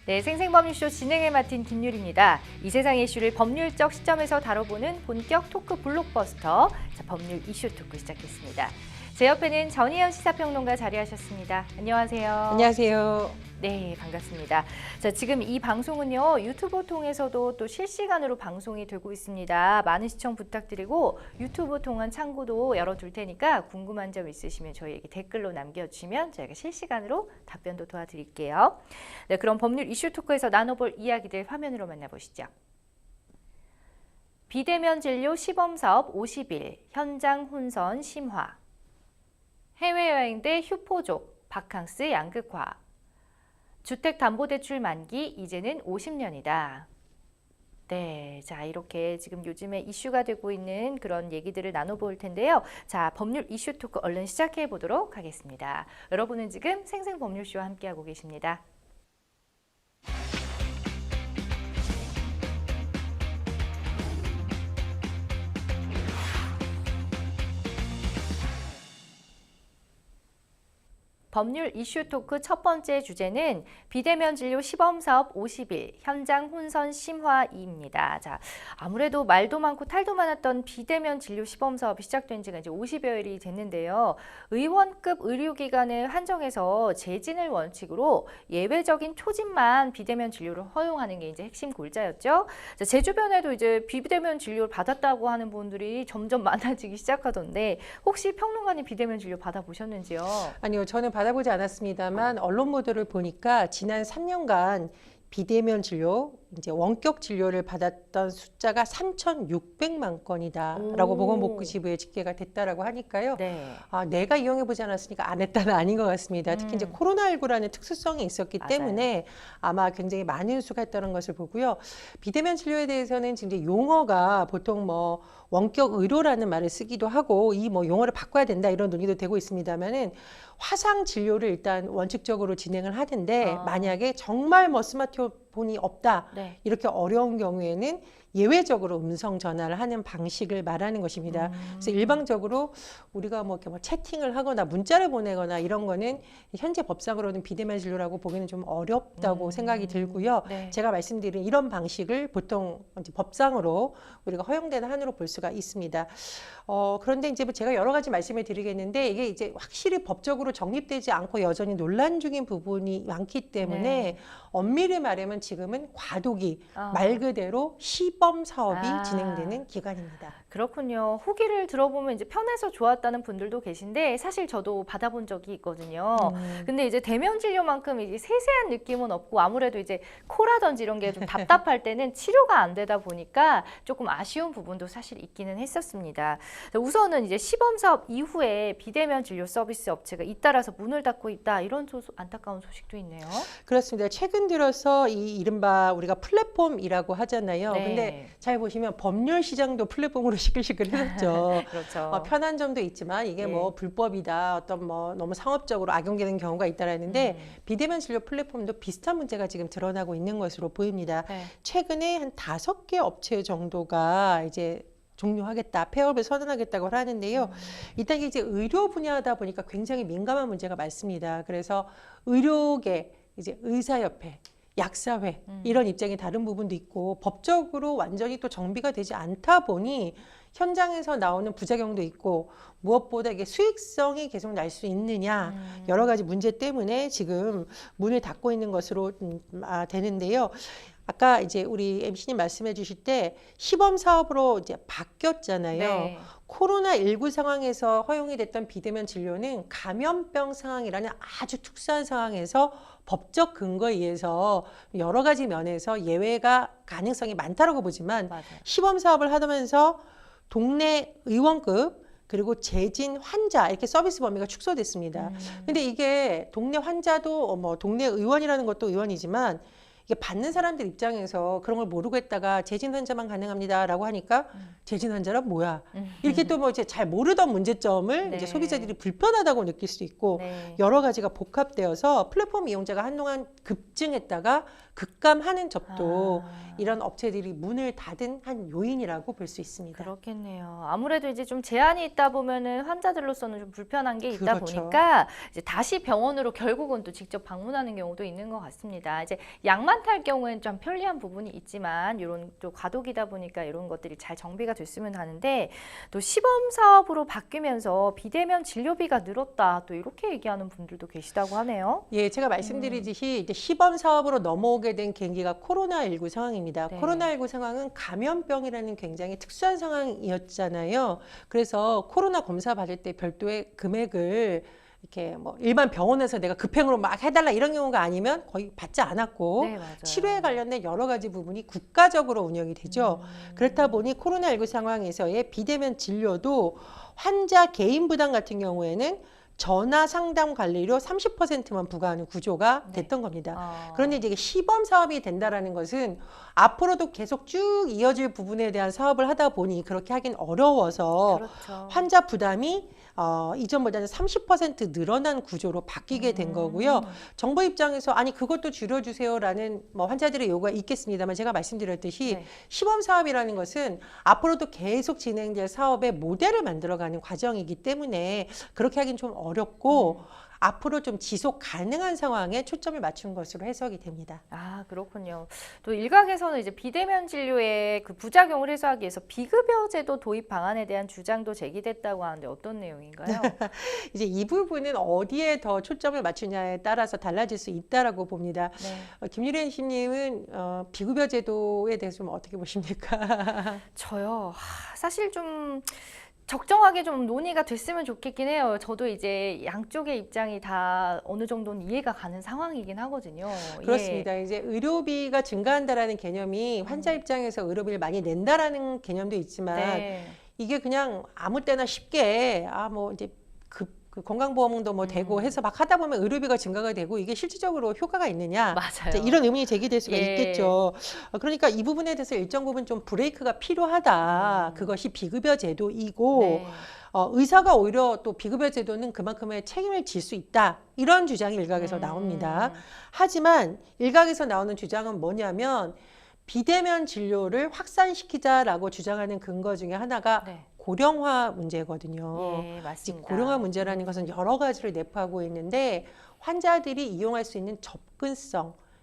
네, 생생법률쇼 진행을 맡은 김유리입니다. 이 세상의 이슈를 법률적 시점에서 다뤄보는 본격 토크 블록버스터, 법률 이슈 토크 시작했습니다. 제 옆에는 전희연 시사평론가 자리하셨습니다. 안녕하세요. 안녕하세요. 네, 반갑습니다. 자, 지금 이 방송은요, 유튜브 통해서도 또 실시간으로 방송이 되고 있습니다. 많은 시청 부탁드리고 유튜브 통한 창구도 열어둘 테니까 궁금한 점 있으시면 저희에게 댓글로 남겨주시면 저희가 실시간으로 답변도 도와드릴게요. 네, 그럼 법률 이슈 토크에서 나눠볼 이야기들 화면으로 만나보시죠. 비대면 진료 시범사업 50일, 현장 혼선 심화. 해외여행 대 휴포족, 바캉스 양극화. 주택담보대출 만기 이제는 50년이다. 네, 자 이렇게 지금 요즘에 이슈가 되고 있는 그런 얘기들을 나눠볼 텐데요. 자, 법률 이슈 토크 얼른 시작해 보도록 하겠습니다. 여러분은 지금 생생법률쇼와 함께하고 계십니다. 법률 이슈 토크 첫 번째 주제는 비대면 진료 시범사업 50일 현장 혼선 심화입니다. 자, 아무래도 말도 많고 탈도 많았던 비대면 진료 시범사업이 시작된 지가 이제 50여일이 됐는데요. 의원급 의료기관을 한정해서 재진을 원칙으로 예외적인 초진만 비대면 진료를 허용하는 게 이제 핵심 골자였죠. 자, 제 주변에도 이제 비대면 진료를 받았다고 하는 분들이 점점 많아지기 시작하던데 혹시 평론가님 비대면 진료 받아보셨는지요? 아니요, 저는 받아보지 않았습니다만 언론 보도를 보니까 지난 3년간 비대면 진료, 이제 원격 진료를 받았던 숫자가 3,600만 건이다라고 보건복지부에 집계가 됐다라고 하니까요. 네. 아, 내가 이용해보지 않았으니까 안 했다는 아닌 것 같습니다. 특히 이제 코로나19라는 특수성이 있었기 맞아요. 때문에 아마 굉장히 많은 수가 했다는 것을 보고요. 비대면 진료에 대해서는 지금 이제 용어가 보통 뭐 원격 의료라는 말을 쓰기도 하고 이 뭐 용어를 바꿔야 된다 이런 논의도 되고 있습니다만은 화상 진료를 일단 원칙적으로 진행을 하는데 만약에 정말 뭐 스마트폰이 없다 네. 이렇게 어려운 경우에는 예외적으로 음성 전화를 하는 방식을 말하는 것입니다. 그래서 일방적으로 우리가 뭐 이렇게 뭐 채팅을 하거나 문자를 보내거나 이런 거는 현재 법상으로는 비대면 진료라고 보기는 좀 어렵다고 생각이 들고요. 네. 제가 말씀드린 이런 방식을 보통 이제 법상으로 우리가 허용되는 한으로 볼 수가 있습니다. 그런데 이제 뭐 제가 여러 가지 말씀을 드리겠는데 이게 이제 확실히 법적으로 정립되지 않고 여전히 논란 중인 부분이 많기 때문에 네. 엄밀히 말하면 지금은 과도기, 말 그대로 시범 사업이 진행되는 기간입니다. 그렇군요. 후기를 들어보면 이제 편해서 좋았다는 분들도 계신데 사실 저도 받아본 적이 있거든요. 근데 이제 대면 진료만큼 이제 세세한 느낌은 없고 아무래도 이제 코라든지 이런 게 좀 답답할 때는 치료가 안 되다 보니까 조금 아쉬운 부분도 사실 있기는 했었습니다. 우선은 이제 시범 사업 이후에 비대면 진료 서비스 업체가 잇따라서 문을 닫고 있다 이런 안타까운 소식도 있네요. 그렇습니다. 최근 들어서 이 이른바 우리가 플랫폼이라고 하잖아요. 네. 근데 잘 보시면 법률 시장도 플랫폼으로 시끌시끌해졌죠. 그렇죠. 편한 점도 있지만 이게 예. 뭐 불법이다, 어떤 뭐 너무 상업적으로 악용되는 경우가 있다라는데 비대면 진료 플랫폼도 비슷한 문제가 지금 드러나고 있는 것으로 보입니다. 네. 최근에 한 5개 업체 정도가 이제 종료하겠다, 폐업을 선언하겠다고 하는데요. 일단 이게 이제 의료 분야다 보니까 굉장히 민감한 문제가 많습니다. 그래서 의료계, 이제 의사협회, 약사회 이런 입장이 다른 부분도 있고 법적으로 완전히 또 정비가 되지 않다 보니 현장에서 나오는 부작용도 있고 무엇보다 이게 수익성이 계속 날 수 있느냐 여러 가지 문제 때문에 지금 문을 닫고 있는 것으로 되는데요. 아까 이제 우리 MC님 말씀해 주실 때 시범 사업으로 이제 바뀌었잖아요. 네. 코로나19 상황에서 허용이 됐던 비대면 진료는 감염병 상황이라는 아주 특수한 상황에서 법적 근거에 의해서 여러 가지 면에서 예외가 가능성이 많다고 보지만 맞아요. 시범 사업을 하면서 동네 의원급 그리고 재진 환자 이렇게 서비스 범위가 축소됐습니다. 근데 이게 동네 환자도 뭐 동네 의원이라는 것도 의원이지만 이게 받는 사람들 입장에서 그런 걸 모르고 했다가 재진 환자만 가능합니다라고 하니까 재진 환자란 뭐야? 이렇게 또 뭐 이제 잘 모르던 문제점을 네. 이제 소비자들이 불편하다고 느낄 수도 있고 네. 여러 가지가 복합되어서 플랫폼 이용자가 한동안 급증했다가 급감하는 접도 이런 업체들이 문을 닫은 한 요인이라고 볼 수 있습니다. 그렇겠네요. 아무래도 이제 좀 제한이 있다 보면은 환자들로서는 좀 불편한 게 있다 그렇죠. 보니까 이제 다시 병원으로 결국은 또 직접 방문하는 경우도 있는 것 같습니다. 이제 약만 배만 탈 경우에는 좀 편리한 부분이 있지만 이런 또 과도기다 보니까 이런 것들이 잘 정비가 됐으면 하는데 또 시범 사업으로 바뀌면서 비대면 진료비가 늘었다 또 이렇게 얘기하는 분들도 계시다고 하네요. 예, 제가 말씀드리듯이 이제 시범 사업으로 넘어오게 된 계기가 코로나19 상황입니다. 네. 코로나19 상황은 감염병이라는 굉장히 특수한 상황이었잖아요. 그래서 코로나 검사 받을 때 별도의 금액을 이렇게 뭐 일반 병원에서 내가 급행으로 막 해달라 이런 경우가 아니면 거의 받지 않았고 네, 맞아요. 치료에 관련된 여러 가지 부분이 국가적으로 운영이 되죠. 그렇다 보니 코로나19 상황에서의 비대면 진료도 환자 개인 부담 같은 경우에는 전화 상담 관리료 30%만 부과하는 구조가 네. 됐던 겁니다. 아. 그런데 이제 이게 시범 사업이 된다라는 것은 앞으로도 계속 쭉 이어질 부분에 대한 사업을 하다 보니 그렇게 하긴 어려워서 그렇죠. 환자 부담이 이전보다는 30% 늘어난 구조로 바뀌게 된 거고요. 정부 입장에서 아니 그것도 줄여주세요라는 뭐 환자들의 요구가 있겠습니다만 제가 말씀드렸듯이 네. 시범 사업이라는 것은 앞으로도 계속 진행될 사업의 모델을 만들어가는 과정이기 때문에 그렇게 하긴 좀 어렵고 앞으로 좀 지속 가능한 상황에 초점을 맞춘 것으로 해석이 됩니다. 아, 그렇군요. 또 일각에서는 이제 비대면 진료의 그 부작용을 해소하기 위해서 비급여 제도 도입 방안에 대한 주장도 제기됐다고 하는데 어떤 내용인가요? 이제 이 부분은 어디에 더 초점을 맞추냐에 따라서 달라질 수 있다라고 봅니다. 네. 김유래 씨님은 비급여 제도에 대해서 좀 어떻게 보십니까? 저요. 사실 좀 적정하게 좀 논의가 됐으면 좋겠긴 해요. 저도 이제 양쪽의 입장이 다 어느 정도는 이해가 가는 상황이긴 하거든요. 그렇습니다. 이제 의료비가 증가한다라는 개념이 환자 입장에서 의료비를 많이 낸다라는 개념도 있지만 네. 이게 그냥 아무 때나 쉽게 뭐 이제 그 건강보험도 뭐 되고 해서 막 하다 보면 의료비가 증가가 되고 이게 실질적으로 효과가 있느냐 맞아요. 이제 이런 의문이 제기될 수가 예. 있겠죠. 그러니까 이 부분에 대해서 일정 부분 좀 브레이크가 필요하다. 그것이 비급여 제도이고 네. 의사가 오히려 또 비급여 제도는 그만큼의 책임을 질 수 있다. 이런 주장이 일각에서 나옵니다. 하지만 일각에서 나오는 주장은 뭐냐면 비대면 진료를 확산시키자라고 주장하는 근거 중에 하나가 네. 고령화 문제거든요. 예, 이 맞습니다. 고령화 문제라는 것은 여러 가지를 내포하고 있는데 환자들이 이용할 수 있는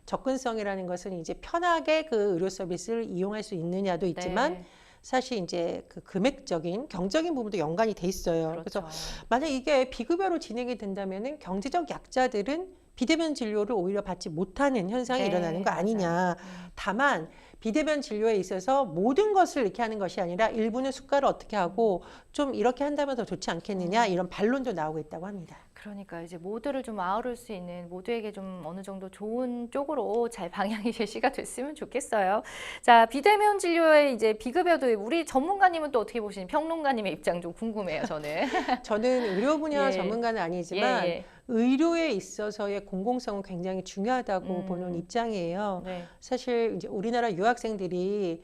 접근성이라는 것은 이제 편하게 그 의료 서비스를 이용할 수 있느냐도 있지만 네. 사실 이제 그 금액적인 경적인 부분도 연관이 돼 있어요. 그렇죠. 그래서 만약 이게 비급여로 진행이 된다면은 경제적 약자들은 비대면 진료를 오히려 받지 못하는 현상이 네, 일어나는 거 아니냐. 맞아요. 다만 비대면 진료에 있어서 모든 것을 이렇게 하는 것이 아니라 일부는 수가를 어떻게 하고 좀 이렇게 한다면 더 좋지 않겠느냐 이런 반론도 나오고 있다고 합니다. 그러니까 이제 모두를 좀 아우를 수 있는 모두에게 좀 어느 정도 좋은 쪽으로 잘 방향이 제시가 됐으면 좋겠어요. 자, 비대면 진료의 이제 비급여도 우리 전문가님은 또 어떻게 보시는 평론가님의 입장 좀 궁금해요, 저는. 저는 의료 분야 예. 전문가는 아니지만 예. 의료에 있어서의 공공성은 굉장히 중요하다고 보는 입장이에요. 네. 사실 이제 우리나라 유학생들이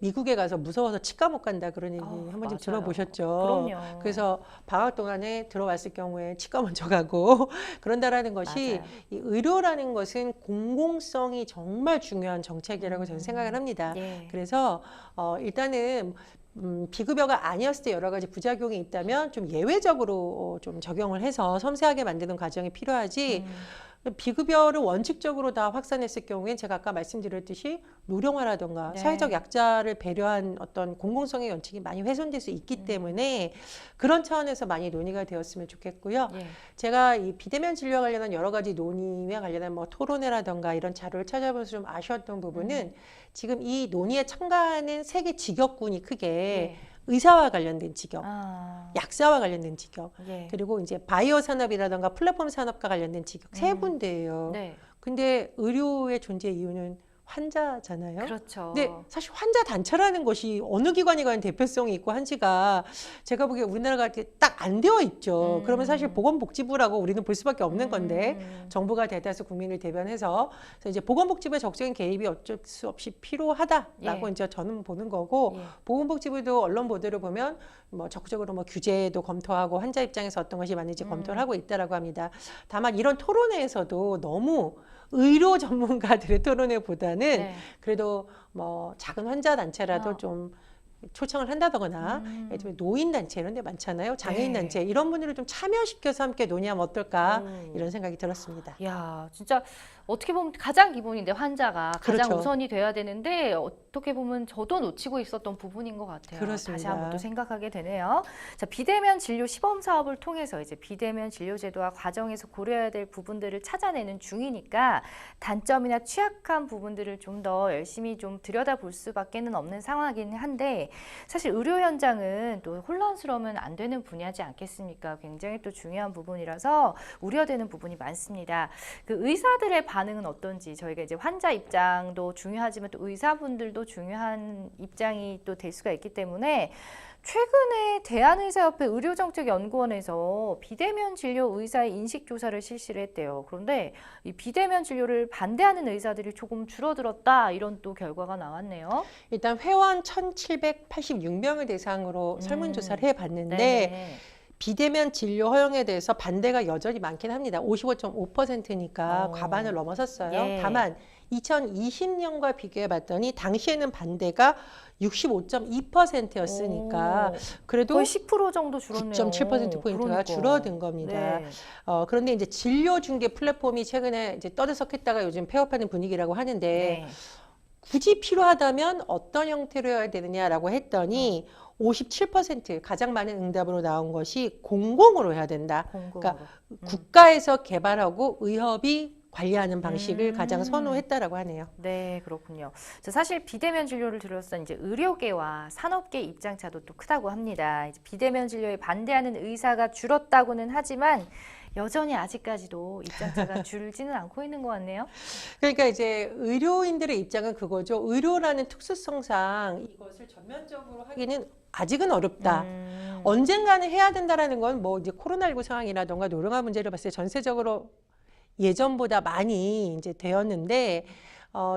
미국에 가서 무서워서 치과 못 간다 그런 얘기 한 번쯤 맞아요. 들어보셨죠? 그럼요. 그래서 방학 동안에 들어왔을 경우에 치과 먼저 가고 그런다라는 것이 맞아요. 이 의료라는 것은 공공성이 정말 중요한 정책이라고 저는 생각을 합니다. 예. 그래서 일단은 비급여가 아니었을 때 여러 가지 부작용이 있다면 좀 예외적으로 좀 적용을 해서 섬세하게 만드는 과정이 필요하지 비급여를 원칙적으로 다 확산했을 경우엔 제가 아까 말씀드렸듯이 노령화라든가 네. 사회적 약자를 배려한 어떤 공공성의 원칙이 많이 훼손될 수 있기 때문에 그런 차원에서 많이 논의가 되었으면 좋겠고요. 예. 제가 이 비대면 진료와 관련한 여러 가지 논의와 관련한 뭐 토론회라든가 이런 자료를 찾아보면서 좀 아쉬웠던 부분은 지금 이 논의에 참가하는 세계 직역군이 크게 예. 의사와 관련된 직역, 아. 약사와 관련된 직역, 예. 그리고 이제 바이오 산업이라든가 플랫폼 산업과 관련된 직역 세 군데예요. 네. 근데 의료의 존재 이유는 환자잖아요. 그렇죠. 근데 사실 환자 단체라는 것이 어느 기관이건 대표성이 있고 한지가 제가 보기에 우리나라가 딱 안 되어 있죠. 그러면 사실 보건복지부라고 우리는 볼 수밖에 없는 건데 정부가 대다수 국민을 대변해서 그래서 이제 보건복지부의 적극적인 개입이 어쩔 수 없이 필요하다라고 예. 이제 저는 보는 거고 예. 보건복지부도 언론 보도를 보면 뭐 적극적으로 뭐 규제도 검토하고 환자 입장에서 어떤 것이 맞는지 검토를 하고 있다라고 합니다. 다만 이런 토론회에서도 너무 의료 전문가들의 토론회보다는 네. 그래도 뭐 작은 환자 단체라도 좀 초청을 한다거나 예를 들면 노인 단체 이런 데 많잖아요. 장애인 네. 단체 이런 분들을 좀 참여시켜서 함께 논의하면 어떨까 이런 생각이 들었습니다. 야, 진짜 어떻게 보면 가장 기본인데 환자가 가장 그렇죠. 우선이 돼야 되는데 어떻게 보면 저도 놓치고 있었던 부분인 것 같아요. 그렇습니다. 다시 한번 또 생각하게 되네요. 자, 비대면 진료 시범 사업을 통해서 이제 비대면 진료 제도와 과정에서 고려해야 될 부분들을 찾아내는 중이니까 단점이나 취약한 부분들을 좀 더 열심히 좀 들여다볼 수밖에는 없는 상황이긴 한데 사실 의료 현장은 또 혼란스러우면 안 되는 분야지 않겠습니까? 굉장히 또 중요한 부분이라서 우려되는 부분이 많습니다. 그 의사들의 반응은 어떤지 저희가 이제 환자 입장도 중요하지만 또 의사분들도 중요한 입장이 또 될 수가 있기 때문에 최근에 대한의사협회 의료정책연구원에서 비대면 진료 의사의 인식조사를 실시를 했대요. 그런데 이 비대면 진료를 반대하는 의사들이 조금 줄어들었다 이런 또 결과가 나왔네요. 일단 회원 1,786명을 대상으로 설문조사를 해봤는데 네네. 비대면 진료 허용에 대해서 반대가 여전히 많긴 합니다. 55.5%니까 과반을 넘어섰어요. 예. 다만 2020년과 비교해 봤더니 당시에는 반대가 65.2%였으니까 그래도 거의 10% 정도 줄었네요. 9.7%포인트가 그러니까. 줄어든 겁니다. 네. 그런데 이제 진료 중개 플랫폼이 최근에 이제 떠들썩했다가 요즘 폐업하는 분위기라고 하는데 네. 굳이 필요하다면 어떤 형태로 해야 되느냐라고 했더니 57% 가장 많은 응답으로 나온 것이 공공으로 해야 된다. 공공으로. 그러니까 국가에서 개발하고 의협이 관리하는 방식을 가장 음. 선호했다라고 하네요. 네, 그렇군요. 자, 사실 비대면 진료를 들어서 이제 의료계와 산업계 입장차도 또 크다고 합니다. 이제 비대면 진료에 반대하는 의사가 줄었다고는 하지만 여전히 아직까지도 입장차가 줄지는 않고 있는 것 같네요. 그러니까 이제 의료인들의 입장은 그거죠. 의료라는 특수성상 이것을 전면적으로 하기는 아직은 어렵다. 언젠가는 해야 된다라는 건 뭐 이제 코로나19 상황이라던가 노령화 문제를 봤을 때 전세적으로 예전보다 많이 이제 되었는데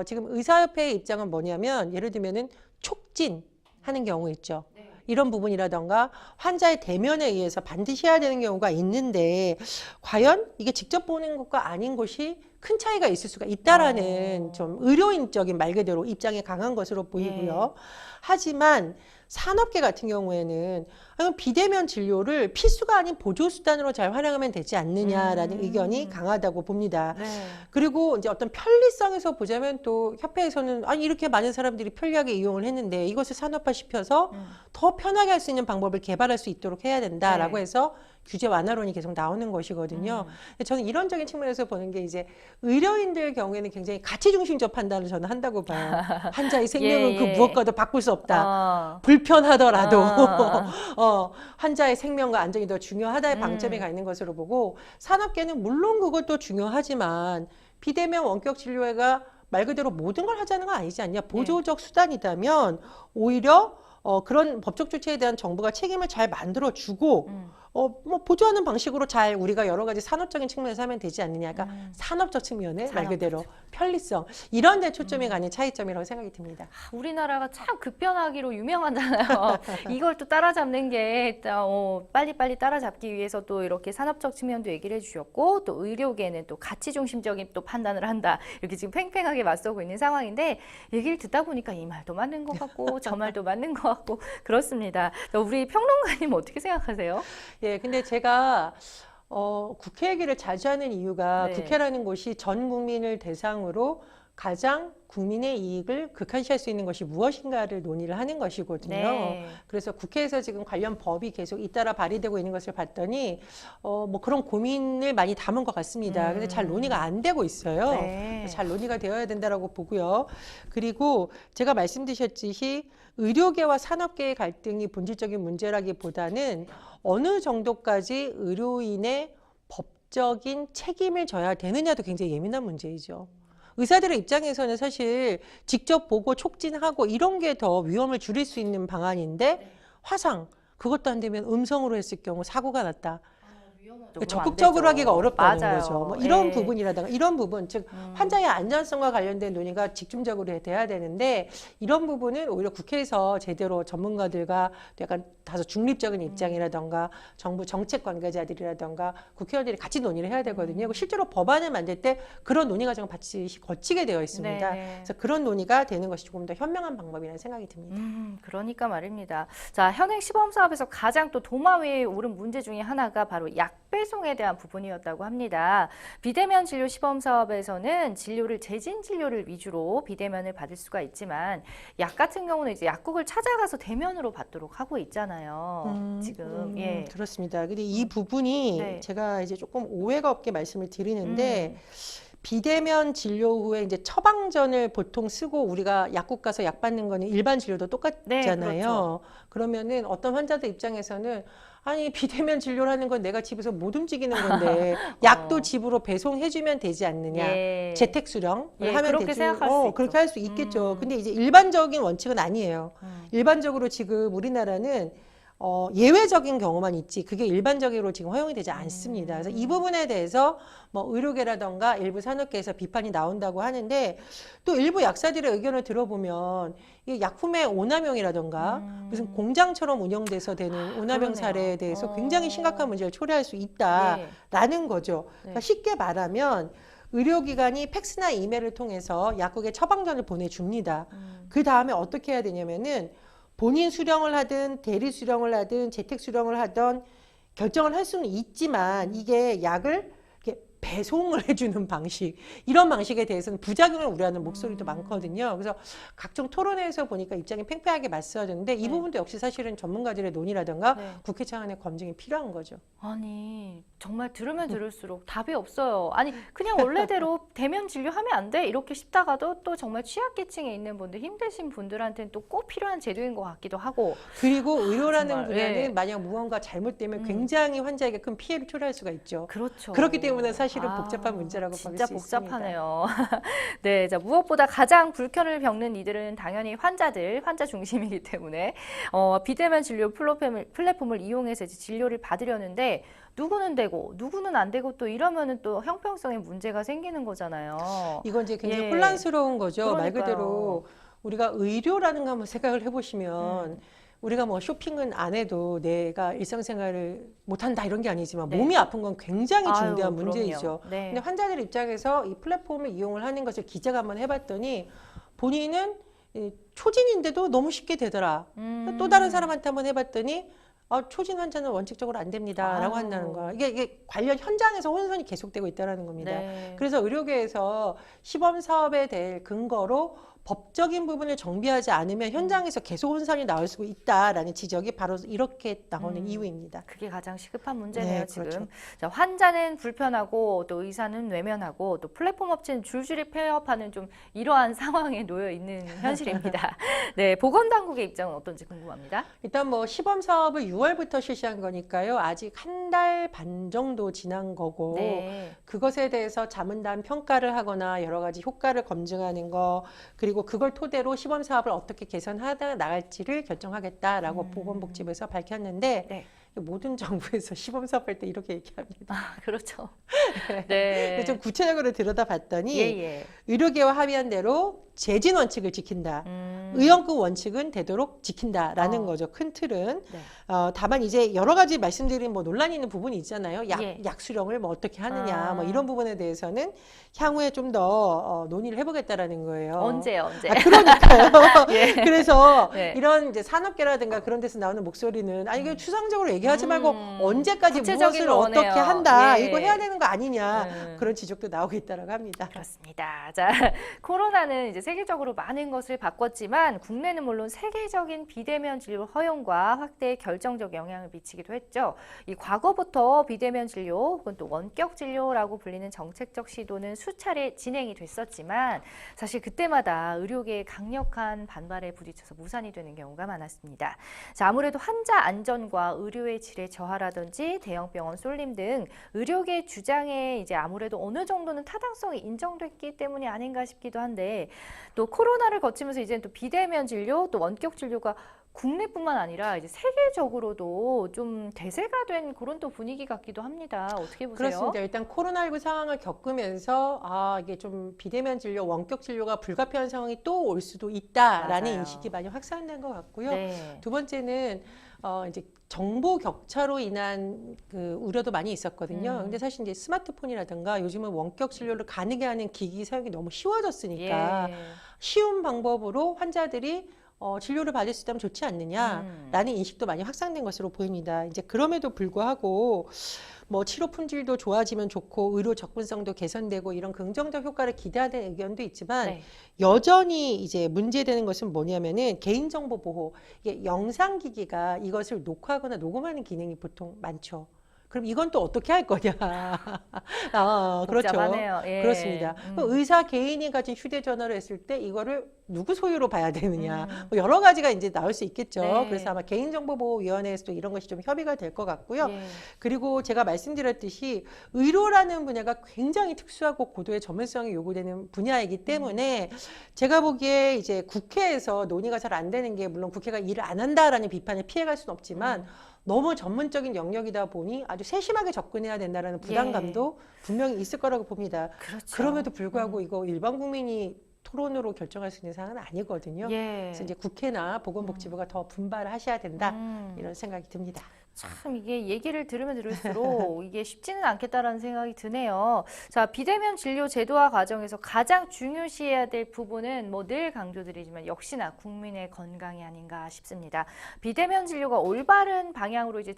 지금 의사협회의 입장은 뭐냐면 예를 들면은 촉진하는 경우 있죠. 이런 부분이라던가 환자의 대면에 의해서 반드시 해야 되는 경우가 있는데 과연 이게 직접 보는 것과 아닌 것이 큰 차이가 있을 수가 있다라는 좀 의료인적인 말 그대로 입장이 강한 것으로 보이고요. 하지만 산업계 같은 경우에는 비대면 진료를 필수가 아닌 보조수단으로 잘 활용하면 되지 않느냐라는 의견이 강하다고 봅니다. 네. 그리고 이제 어떤 편리성에서 보자면 또 협회에서는 아니 이렇게 많은 사람들이 편리하게 이용을 했는데 이것을 산업화시켜서 더 편하게 할 수 있는 방법을 개발할 수 있도록 해야 된다라고 네. 해서 규제 완화론이 계속 나오는 것이거든요. 저는 이런적인 측면에서 보는 게 이제 의료인들 경우에는 굉장히 가치 중심적 판단을 저는 한다고 봐요. 환자의 생명은 예, 그 예. 무엇과도 바꿀 수 없다. 어. 불편하더라도 아. 환자의 생명과 안전이 더 중요하다의 방점이 가 있는 것으로 보고 산업계는 물론 그것도 중요하지만 비대면 원격 진료회가 말 그대로 모든 걸 하자는 건 아니지 않냐. 보조적 수단이라면 오히려 그런 법적 조치에 대한 정부가 책임을 잘 만들어주고 뭐 보조하는 방식으로 잘 우리가 여러 가지 산업적인 측면에서 하면 되지 않느냐. 그러니까 산업적 측면에 말 그대로 편리성 이런 데 초점이 가는 차이점이라고 생각이 듭니다. 우리나라가 참 급변하기로 유명하잖아요. 이걸 또 따라잡는 게 빨리빨리 따라잡기 위해서 또 이렇게 산업적 측면도 얘기를 해주셨고 또 의료계는 또 가치 중심적인 또 판단을 한다. 이렇게 지금 팽팽하게 맞서고 있는 상황인데 얘기를 듣다 보니까 이 말도 맞는 것 같고 저 말도 맞는 것 같고 그렇습니다. 우리 평론가님 어떻게 생각하세요? 예, 근데 제가 국회 얘기를 자주 하는 이유가 네. 국회라는 곳이 전 국민을 대상으로 가장 국민의 이익을 극한시할 수 있는 것이 무엇인가를 논의를 하는 것이거든요. 네. 그래서 국회에서 지금 관련 법이 계속 잇따라 발의되고 있는 것을 봤더니 뭐 그런 고민을 많이 담은 것 같습니다. 근데 잘 논의가 안 되고 있어요. 네. 잘 논의가 되어야 된다라고 보고요. 그리고 제가 말씀드렸듯이 의료계와 산업계의 갈등이 본질적인 문제라기보다는 어느 정도까지 의료인의 법적인 책임을 져야 되느냐도 굉장히 예민한 문제이죠. 의사들의 입장에서는 사실 직접 보고 촉진하고 이런 게 더 위험을 줄일 수 있는 방안인데 화상 그것도 안 되면 음성으로 했을 경우 사고가 났다. 적극적으로 하기가 어렵다는 맞아요. 거죠. 뭐 이런 예. 부분이라든가 이런 부분, 즉 환자의 안전성과 관련된 논의가 집중적으로 돼야 되는데 이런 부분은 오히려 국회에서 제대로 전문가들과 약간 다소 중립적인 입장이라든가 정부 정책 관계자들이라든가 국회의원들이 같이 논의를 해야 되거든요. 실제로 법안을 만들 때 그런 논의 과정을 같이 거치게 되어 있습니다. 네네. 그래서 그런 논의가 되는 것이 조금 더 현명한 방법이라는 생각이 듭니다. 그러니까 말입니다. 자, 현행 시범 사업에서 가장 또 도마 위에 오른 문제 중에 하나가 바로 약 약 배송에 대한 부분이었다고 합니다. 비대면 진료 시범 사업에서는 진료를 재진 진료를 위주로 비대면을 받을 수가 있지만 약 같은 경우는 이제 약국을 찾아가서 대면으로 받도록 하고 있잖아요. 지금 예. 그렇습니다. 근데 이 부분이 네. 제가 이제 조금 오해가 없게 말씀을 드리는데 비대면 진료 후에 이제 처방전을 보통 쓰고 우리가 약국 가서 약 받는 거는 일반 진료도 똑같잖아요. 네, 그렇죠. 그러면은 어떤 환자들 입장에서는 아니 비대면 진료를 하는 건 내가 집에서 못 움직이는 건데 약도 집으로 배송해주면 되지 않느냐. 예. 재택 수령을 예, 하면 그렇게 되지. 생각할 수 있죠. 그렇게 할 수 있겠죠. 근데 이제 일반적인 원칙은 아니에요. 일반적으로 지금 우리나라는 예외적인 경우만 있지 그게 일반적으로 지금 허용이 되지 않습니다. 그래서 이 부분에 대해서 뭐 의료계라던가 일부 산업계에서 비판이 나온다고 하는데 또 일부 약사들의 의견을 들어보면 이 약품의 오남용이라던가 무슨 공장처럼 운영돼서 되는 오남용 그러네요. 사례에 대해서 굉장히 심각한 문제를 초래할 수 있다라는 거죠. 그러니까 쉽게 말하면 의료기관이 팩스나 이메일을 통해서 약국에 처방전을 보내줍니다. 그 다음에 어떻게 해야 되냐면은 본인 수령을 하든 대리 수령을 하든 재택 수령을 하든 결정을 할 수는 있지만 이게 약을 이렇게 배송을 해주는 방식 이런 방식에 대해서는 부작용을 우려하는 목소리도 많거든요. 그래서 각종 토론회에서 보니까 입장이 팽팽하게 맞서졌는데 이 부분도 역시 사실은 전문가들의 논의라든가 국회 차원의 검증이 필요한 거죠. 아니 정말 들으면 들을수록 답이 없어요. 아니 그냥 원래대로 대면 진료하면 안 돼? 이렇게 싶다가도 또 정말 취약계층에 있는 분들 힘드신 분들한테는 또 꼭 필요한 제도인 것 같기도 하고 그리고 의료라는 정말, 분야는 만약 무언가 잘못되면 굉장히 환자에게 큰 피해를 초래할 수가 있죠. 그렇죠. 그렇기 때문에 사실은 복잡한 문제라고 볼 수 있습니다. 진짜 복잡하네요. 네, 자 무엇보다 가장 불편을 겪는 이들은 당연히 환자 중심이기 때문에 비대면 진료 플랫폼을 이용해서 이제 진료를 받으려는데 누구는 되고 누구는 안 되고 또 이러면은 또 형평성에 문제가 생기는 거잖아요. 이건 이제 굉장히 예. 혼란스러운 거죠. 말 그러니까요. 그대로 우리가 의료라는 거 한번 생각을 해보시면 우리가 뭐 쇼핑은 안 해도 내가 일상생활을 못한다 이런 게 아니지만 네. 몸이 아픈 건 굉장히 중대한 아유, 문제이죠. 그럼요. 네. 근데 환자들 입장에서 이 플랫폼을 이용을 하는 것을 기자가 한번 해봤더니 본인은 초진인데도 너무 쉽게 되더라. 또 다른 사람한테 한번 해봤더니 초진 환자는 원칙적으로 안 됩니다라고 아유. 한다는 거야. 이게 관련 현장에서 혼선이 계속되고 있다는 겁니다. 네. 그래서 의료계에서 시범 사업에 대해 근거로 법적인 부분을 정비하지 않으면 현장에서 계속 혼선이 나올 수 있다라는 지적이 바로 이렇게 나오는 이유입니다. 그게 가장 시급한 문제네요, 네, 지금. 그렇죠. 자, 환자는 불편하고 또 의사는 외면하고 또 플랫폼 업체는 줄줄이 폐업하는 좀 이러한 상황에 놓여 있는 현실입니다. 네, 보건당국의 입장은 어떤지 궁금합니다. 일단 뭐 시범 사업을 6월부터 실시한 거니까요. 아직 한 달 반 정도 지난 거고 네. 그것에 대해서 자문단 평가를 하거나 여러 가지 효과를 검증하는 거 그리고 그걸 토대로 시범 사업을 어떻게 개선하다 나갈지를 결정하겠다라고 보건복지부에서 밝혔는데 네. 모든 정부에서 시범 사업할 때 이렇게 얘기합니다. 그렇죠. 네. 네. 좀 구체적으로 들여다봤더니 예. 의료계와 합의한 대로 재진 원칙을 지킨다. 의원급 원칙은 되도록 지킨다라는 거죠. 큰 틀은. 네. 다만 이제 여러 가지 말씀드린 뭐 논란이 있는 부분이 있잖아요. 예. 약 수령을 뭐 어떻게 하느냐 뭐 이런 부분에 대해서는 향후에 좀 더 논의를 해보겠다라는 거예요. 언제? 그러니까요. 예. 그래서 네. 이런 이제 산업계라든가 그런 데서 나오는 목소리는 아니 이거 추상적으로 얘기하지 말고 언제까지 구체적인 무엇을 거 어떻게 원해요. 한다 예. 이거 해야 되는 거 아니냐 그런 지적도 나오고 있다고 합니다. 그렇습니다. 자, 코로나는 이제 세계적으로 많은 것을 바꿨지만 국내는 물론 세계적인 비대면 진료 허용과 확대에 결정적 영향을 미치기도 했죠. 이 과거부터 비대면 진료 혹은 또 원격 진료라고 불리는 정책적 시도는 수차례 진행이 됐었지만 사실 그때마다 의료계의 강력한 반발에 부딪혀서 무산이 되는 경우가 많았습니다. 자, 아무래도 환자 안전과 의료의 질의 저하라든지 대형 병원 쏠림 등 의료계 주장에 이제 아무래도 어느 정도는 타당성이 인정됐기 때문이 아닌가 싶기도 한데 또 코로나를 거치면서 이제는 또 비대면 진료 또 원격 진료가 국내뿐만 아니라 이제 세계적으로도 좀 대세가 된 그런 또 분위기 같기도 합니다. 어떻게 보세요? 그렇습니다. 일단 코로나19 상황을 겪으면서 이게 좀 비대면 진료, 원격 진료가 불가피한 상황이 또 올 수도 있다라는 맞아요. 인식이 많이 확산된 것 같고요. 네. 두 번째는 이제 정보 격차로 인한 그 우려도 많이 있었거든요. 근데 사실 이제 스마트폰이라든가 요즘은 원격 진료를 가능하게 하는 기기 사용이 너무 쉬워졌으니까 예. 쉬운 방법으로 환자들이 진료를 받을 수 있다면 좋지 않느냐라는 인식도 많이 확산된 것으로 보입니다. 이제 그럼에도 불구하고 뭐 치료 품질도 좋아지면 좋고 의료 접근성도 개선되고 이런 긍정적 효과를 기대하는 의견도 있지만 네. 여전히 이제 문제되는 것은 뭐냐면은 개인정보 보호. 이게 영상기기가 이것을 녹화하거나 녹음하는 기능이 보통 많죠. 그럼 이건 또 어떻게 할 거냐? 그렇죠. 복잡하네요. 예. 그렇습니다. 그럼 의사 개인이 가진 휴대전화를 했을 때 이거를 누구 소유로 봐야 되느냐? 뭐 여러 가지가 이제 나올 수 있겠죠. 네. 그래서 아마 개인정보보호위원회에서도 이런 것이 좀 협의가 될 것 같고요. 예. 그리고 제가 말씀드렸듯이 의료라는 분야가 굉장히 특수하고 고도의 전문성이 요구되는 분야이기 때문에 제가 보기에 이제 국회에서 논의가 잘 안 되는 게 물론 국회가 일을 안 한다라는 비판을 피해갈 수는 없지만 너무 전문적인 영역이다 보니 아주 세심하게 접근해야 된다라는 부담감도 분명히 있을 거라고 봅니다. 그렇죠. 그럼에도 불구하고 이거 일반 국민이 토론으로 결정할 수 있는 사항은 아니거든요. 예. 그래서 이제 국회나 보건복지부가 더 분발을 하셔야 된다 음. 이런 생각이 듭니다. 참 이게 얘기를 들으면 들을수록 이게 쉽지는 않겠다라는 생각이 드네요. 자, 비대면 진료 제도화 과정에서 가장 중요시해야 될 부분은 뭐 늘 강조드리지만 역시나 국민의 건강이 아닌가 싶습니다. 비대면 진료가 올바른 방향으로 이제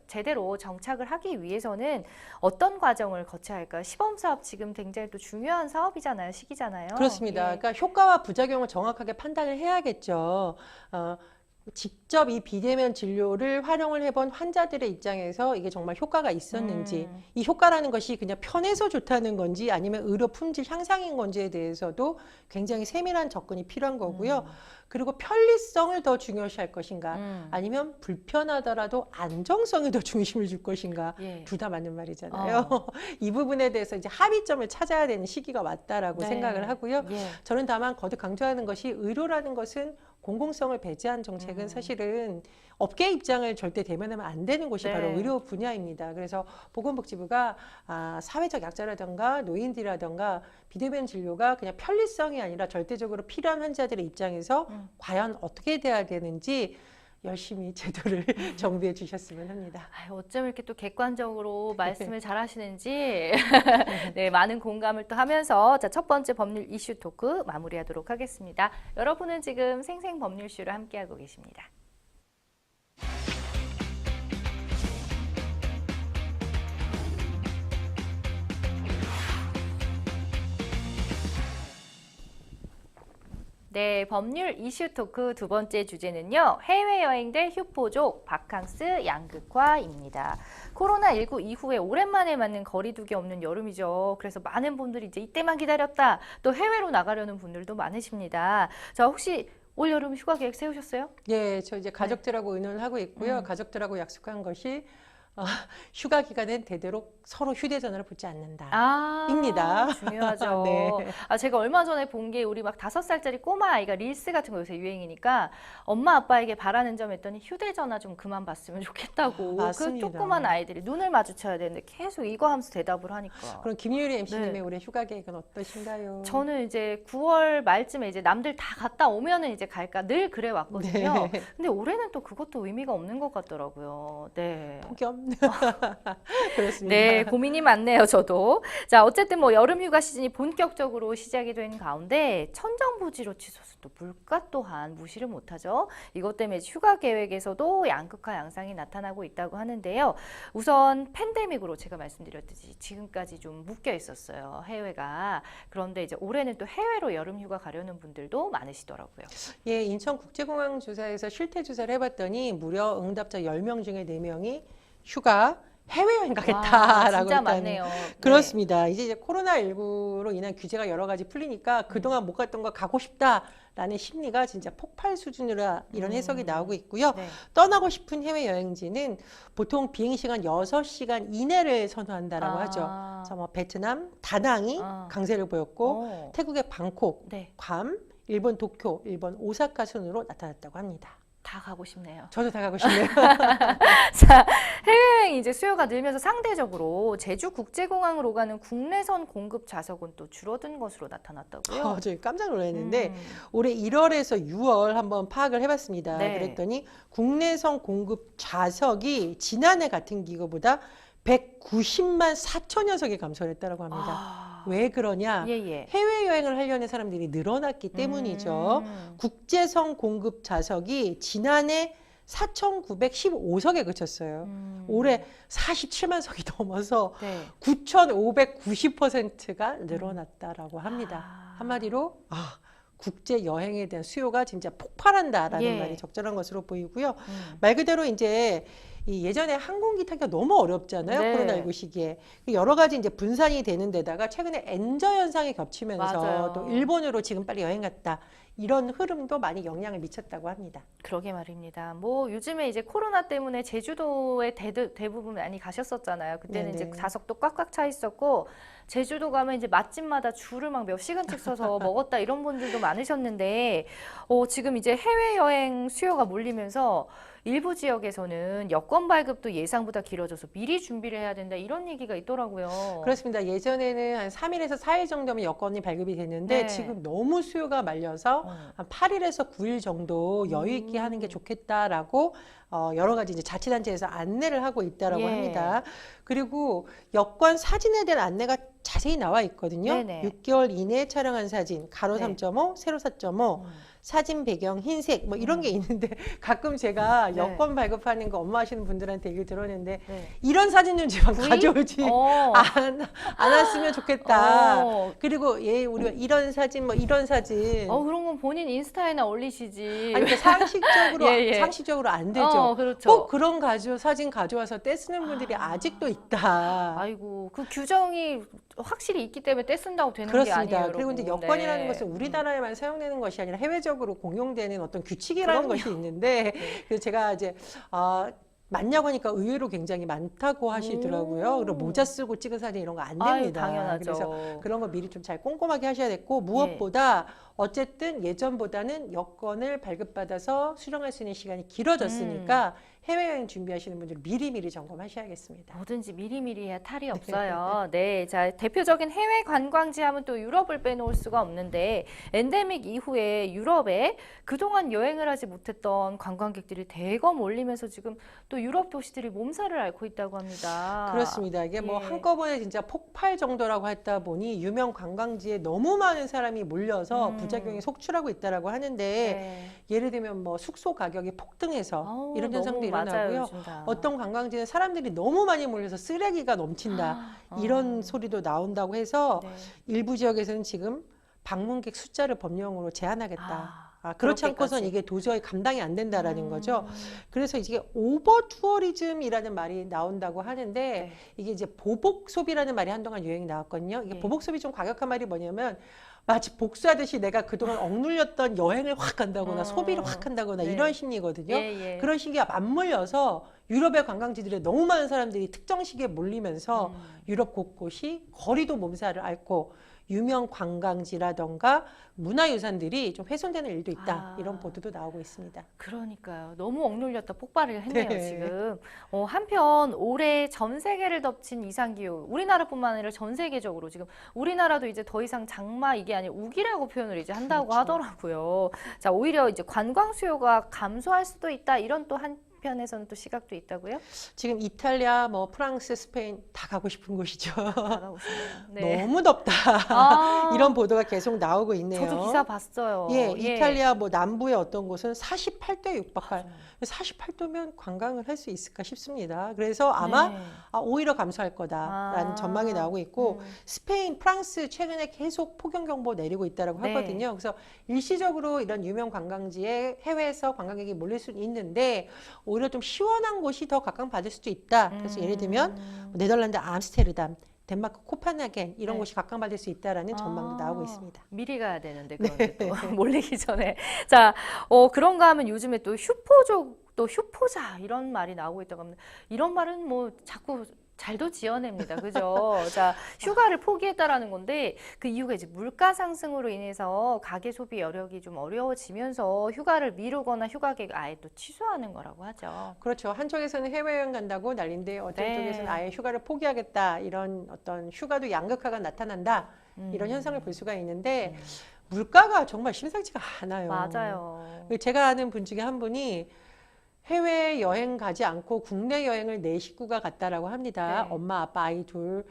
제대로 정착을 하기 위해서는 어떤 과정을 거쳐야 할까요? 시범 사업 지금 굉장히 또 중요한 사업이잖아요, 시기잖아요. 그렇습니다. 예. 그러니까 효과와 부작용을 정확하게 판단을 해야겠죠. 직접 이 비대면 진료를 활용을 해본 환자들의 입장에서 이게 정말 효과가 있었는지, 이 효과라는 것이 그냥 편해서 좋다는 건지 아니면 의료 품질 향상인 건지에 대해서도 굉장히 세밀한 접근이 필요한 거고요. 그리고 편리성을 더 중요시할 것인가 아니면 불편하더라도 안정성에 더 중심을 줄 것인가 예. 둘 다 맞는 말이잖아요. 이 부분에 대해서 이제 합의점을 찾아야 되는 시기가 왔다라고 네. 생각을 하고요. 예. 저는 다만 거듭 강조하는 것이 의료라는 것은 공공성을 배제한 정책은 사실은 업계 입장을 절대 대면하면 안 되는 곳이 네. 바로 의료 분야입니다. 그래서 보건복지부가 사회적 약자라든가 노인들이라든가 비대면 진료가 그냥 편리성이 아니라 절대적으로 필요한 환자들의 입장에서 과연 어떻게 돼야 되는지 열심히 제도를 정비해 주셨으면 합니다. 아유, 어쩜 이렇게 또 객관적으로 말씀을 잘 하시는지 네, 많은 공감을 또 하면서 자, 첫 번째 법률 이슈 토크 마무리하도록 하겠습니다. 여러분은 지금 생생법률쇼를 함께하고 계십니다. 네, 법률 이슈 토크 두 번째 주제는요. 해외여행 대 휴포족, 바캉스 양극화입니다. 코로나19 이후에 오랜만에 맞는 거리두기 없는 여름이죠. 그래서 많은 분들이 이제 이때만 기다렸다. 또 해외로 나가려는 분들도 많으십니다. 자, 혹시 올 여름 휴가 계획 세우셨어요? 예, 저 이제 가족들하고 의논을 하고 있고요. 가족들하고 약속한 것이 휴가 기간엔 되도록 서로 휴대전화를 보지 않는다. 입니다. 중요하죠. 네. 제가 얼마 전에 본 게 우리 막 5살짜리 꼬마 아이가 릴스 같은 거 요새 유행이니까 엄마 아빠에게 바라는 점 했더니 휴대전화 좀 그만 봤으면 좋겠다고. 그 맞습니다. 조그만 아이들이 눈을 마주쳐야 되는데 계속 이거 하면서 대답을 하니까. 그럼 김유리 MC님의 네. 올해 휴가 계획은 어떠신가요? 저는 이제 9월 말쯤에 이제 남들 다 갔다 오면은 이제 갈까 늘 그래 왔거든요. 네. 근데 올해는 또 그것도 의미가 없는 것 같더라고요. 네. 폭염. 그렇습니다. 네, 고민이 많네요, 저도. 자, 어쨌든 뭐 여름 휴가 시즌이 본격적으로 시작이 된 가운데 천정부지로 치솟은 또 물가 또한 무시를 못하죠. 이것 때문에 휴가 계획에서도 양극화 양상이 나타나고 있다고 하는데요. 우선 팬데믹으로 제가 말씀드렸듯이 지금까지 좀 묶여 있었어요, 해외가. 그런데 이제 올해는 또 해외로 여름 휴가 가려는 분들도 많으시더라고요. 예, 인천국제공항 조사에서 실태 조사를 해봤더니 무려 응답자 10명 중에 4명이 휴가 해외여행 와, 가겠다라고 진짜 했다는. 많네요. 그렇습니다. 이제 코로나19로 인한 규제가 여러 가지 풀리니까 그동안 못 갔던 거 가고 싶다라는 심리가 진짜 폭발 수준으로 이런 해석이 나오고 있고요. 네. 떠나고 싶은 해외여행지는 보통 비행시간 6시간 이내를 선호한다라고 하죠. 그래서 뭐 베트남, 다낭이 강세를 보였고 태국의 방콕, 네. 괌, 일본 도쿄, 일본 오사카 순으로 나타났다고 합니다. 다 가고 싶네요. 저도 다 가고 싶네요. 자, 해외여행 이제 수요가 늘면서 상대적으로 제주국제공항으로 가는 국내선 공급 좌석은 또 줄어든 것으로 나타났다고요. 저 깜짝 놀랐는데 올해 1월에서 6월 한번 파악을 해봤습니다. 네. 그랬더니 국내선 공급 좌석이 지난해 같은 기간보다 190만 4천여 석이 감소를 했다고 합니다. 왜 그러냐? 예, 예. 해외여행을 하려는 사람들이 늘어났기 때문이죠. 국제선 공급 좌석이 지난해 4,915석에 그쳤어요. 올해 47만 석이 넘어서 네. 9,590%가 늘어났다라고 합니다. 아. 한마디로 국제 여행에 대한 수요가 진짜 폭발한다라는 예. 말이 적절한 것으로 보이고요. 말 그대로 이제 이 예전에 항공기 타기가 너무 어렵잖아요. 네. 코로나19 시기에. 여러 가지 이제 분산이 되는 데다가 최근에 엔저 현상이 겹치면서 맞아요. 또 일본으로 지금 빨리 여행 갔다. 이런 흐름도 많이 영향을 미쳤다고 합니다. 그러게 말입니다. 뭐 요즘에 이제 코로나 때문에 제주도에 대부분 많이 가셨었잖아요. 그때는 네네. 이제 좌석도 꽉꽉 차 있었고 제주도 가면 이제 맛집마다 줄을 막 몇 시간씩 서서 먹었다 이런 분들도 많으셨는데 지금 이제 해외여행 수요가 몰리면서 일부 지역에서는 여권 발급도 예상보다 길어져서 미리 준비를 해야 된다 이런 얘기가 있더라고요. 그렇습니다. 예전에는 한 3일에서 4일 정도면 여권이 발급이 됐는데 네. 지금 너무 수요가 말려서 한 8일에서 9일 정도 여유 있게 하는 게 좋겠다라고 여러 가지 이제 자치단체에서 안내를 하고 있다라고 예. 합니다. 그리고 여권 사진에 대한 안내가 자세히 나와 있거든요. 네네. 6개월 이내에 촬영한 사진, 가로 네. 3.5, 세로 4.5, 사진 배경 흰색 뭐 이런 게 있는데 가끔 제가 네. 여권 발급하는 거 업무 하시는 분들한테 얘기를 들었는데 네. 이런 사진 좀 제발 구이? 가져오지 어. 안 왔으면 좋겠다. 어. 그리고 우리가 이런 사진 뭐 이런 사진 그런 건 본인 인스타에나 올리시지. 아니, 그러니까 상식적으로 예, 예. 상식적으로 안 되죠. 그렇죠. 꼭 그런 사진 가져와서 떼쓰는 분들이 아직도 있다. 아이고, 그 규정이 확실히 있기 때문에 떼쓴다고 되는 게 그렇습니다. 아니에요, 그리고 이제 여러분. 여권이라는 네. 것은 우리나라에만 사용되는 것이 아니라 해외적으로 공용되는 어떤 규칙이라는 그럼요. 것이 있는데 그래서 제가 이제 맞냐고 하니까 의외로 굉장히 많다고 하시더라고요. 그리고 모자 쓰고 찍은 사진 이런 거 안 아유, 됩니다. 당연하죠. 그래서 그런 거 미리 좀 잘 꼼꼼하게 하셔야 됐고 무엇보다 어쨌든 예전보다는 여권을 발급받아서 수령할 수 있는 시간이 길어졌으니까 해외여행 준비하시는 분들 미리미리 점검하셔야겠습니다. 뭐든지 미리미리 해야 탈이 없어요. 네, 자 대표적인 해외 관광지 하면 또 유럽을 빼놓을 수가 없는데 엔데믹 이후에 유럽에 그동안 여행을 하지 못했던 관광객들이 대거 몰리면서 지금 또 유럽 도시들이 몸살을 앓고 있다고 합니다. 그렇습니다. 이게 뭐 예. 한꺼번에 진짜 폭발 정도라고 했다 보니 유명 관광지에 너무 많은 사람이 몰려서 부작용이 속출하고 있다라고 하는데 네. 예를 들면 뭐 숙소 가격이 폭등해서 아우, 이런 현상도 너무 맞아요, 일어나고요. 요즘 다. 어떤 관광지는 사람들이 너무 많이 몰려서 쓰레기가 넘친다. 이런 소리도 나온다고 해서 네. 일부 지역에서는 지금 방문객 숫자를 법령으로 제한하겠다. 그렇지 그렇게까지. 않고선 이게 도저히 감당이 안 된다라는 거죠. 그래서 이게 오버 투어리즘이라는 말이 나온다고 하는데 네. 이게 이제 보복 소비라는 말이 한동안 유행이 나왔거든요. 이게 예. 보복 소비 좀 과격한 말이 뭐냐면 마치 복수하듯이 내가 그동안 억눌렸던 여행을 확 간다거나 소비를 확 한다거나 네. 이런 심리거든요. 예, 예. 그런 시기가 맞물려서 유럽의 관광지들에 너무 많은 사람들이 특정 시기에 몰리면서 유럽 곳곳이 거리도 몸살을 앓고 유명 관광지라던가 문화유산들이 좀 훼손되는 일도 있다. 이런 보도도 나오고 있습니다. 그러니까요. 너무 억눌렸다 폭발을 했네요, 네. 지금. 한편 올해 전 세계를 덮친 이상기후, 우리나라뿐만 아니라 전 세계적으로 지금 우리나라도 이제 더 이상 장마 이게 아니라 우기라고 표현을 이제 한다고 그렇죠. 하더라고요. 자, 오히려 이제 관광 수요가 감소할 수도 있다. 이런 또 한편에서는 또 시각도 있다고요? 지금 이탈리아, 뭐 프랑스, 스페인 다 가고 싶은 곳이죠. 나가고 싶네요. 네. 너무 덥다. 이런 보도가 계속 나오고 있네요. 저도 기사 봤어요. 예, 이탈리아 뭐 남부의 어떤 곳은 48도에 육박할. 맞아요. 48도면 관광을 할 수 있을까 싶습니다. 그래서 아마 네. 오히려 감소할 거다라는 전망이 나오고 있고 스페인, 프랑스 최근에 계속 폭염 경보 내리고 있다라고 네. 하거든요. 그래서 일시적으로 이런 유명 관광지에 해외에서 관광객이 몰릴 수는 있는데 오히려 좀 시원한 곳이 더 각광받을 수도 있다. 그래서 예를 들면 네덜란드 암스테르담, 덴마크 코펜하겐 이런 네. 곳이 각광받을 수 있다라는 전망도 나오고 있습니다. 미리 가야 되는데 그런데 또 몰리기 전에. 자, 그런가 하면 요즘에 또 휴포족 또 휴포자 이런 말이 나오고 있다고 합니다. 이런 말은 뭐 자꾸 잘도 지어냅니다. 그죠? 자, 휴가를 포기했다라는 건데 그 이유가 이제 물가 상승으로 인해서 가계 소비 여력이 좀 어려워지면서 휴가를 미루거나 휴가 계획 아예 또 취소하는 거라고 하죠. 그렇죠. 한쪽에서는 해외여행 간다고 난리인데 어떤 네. 쪽에서는 아예 휴가를 포기하겠다. 이런 어떤 휴가도 양극화가 나타난다. 이런 현상을 볼 수가 있는데 물가가 정말 심상치가 않아요. 맞아요. 제가 아는 분 중에 한 분이 해외여행 가지 않고 국내 여행을 네 식구가 갔다라고 합니다. 네. 엄마, 아빠, 아이 둘.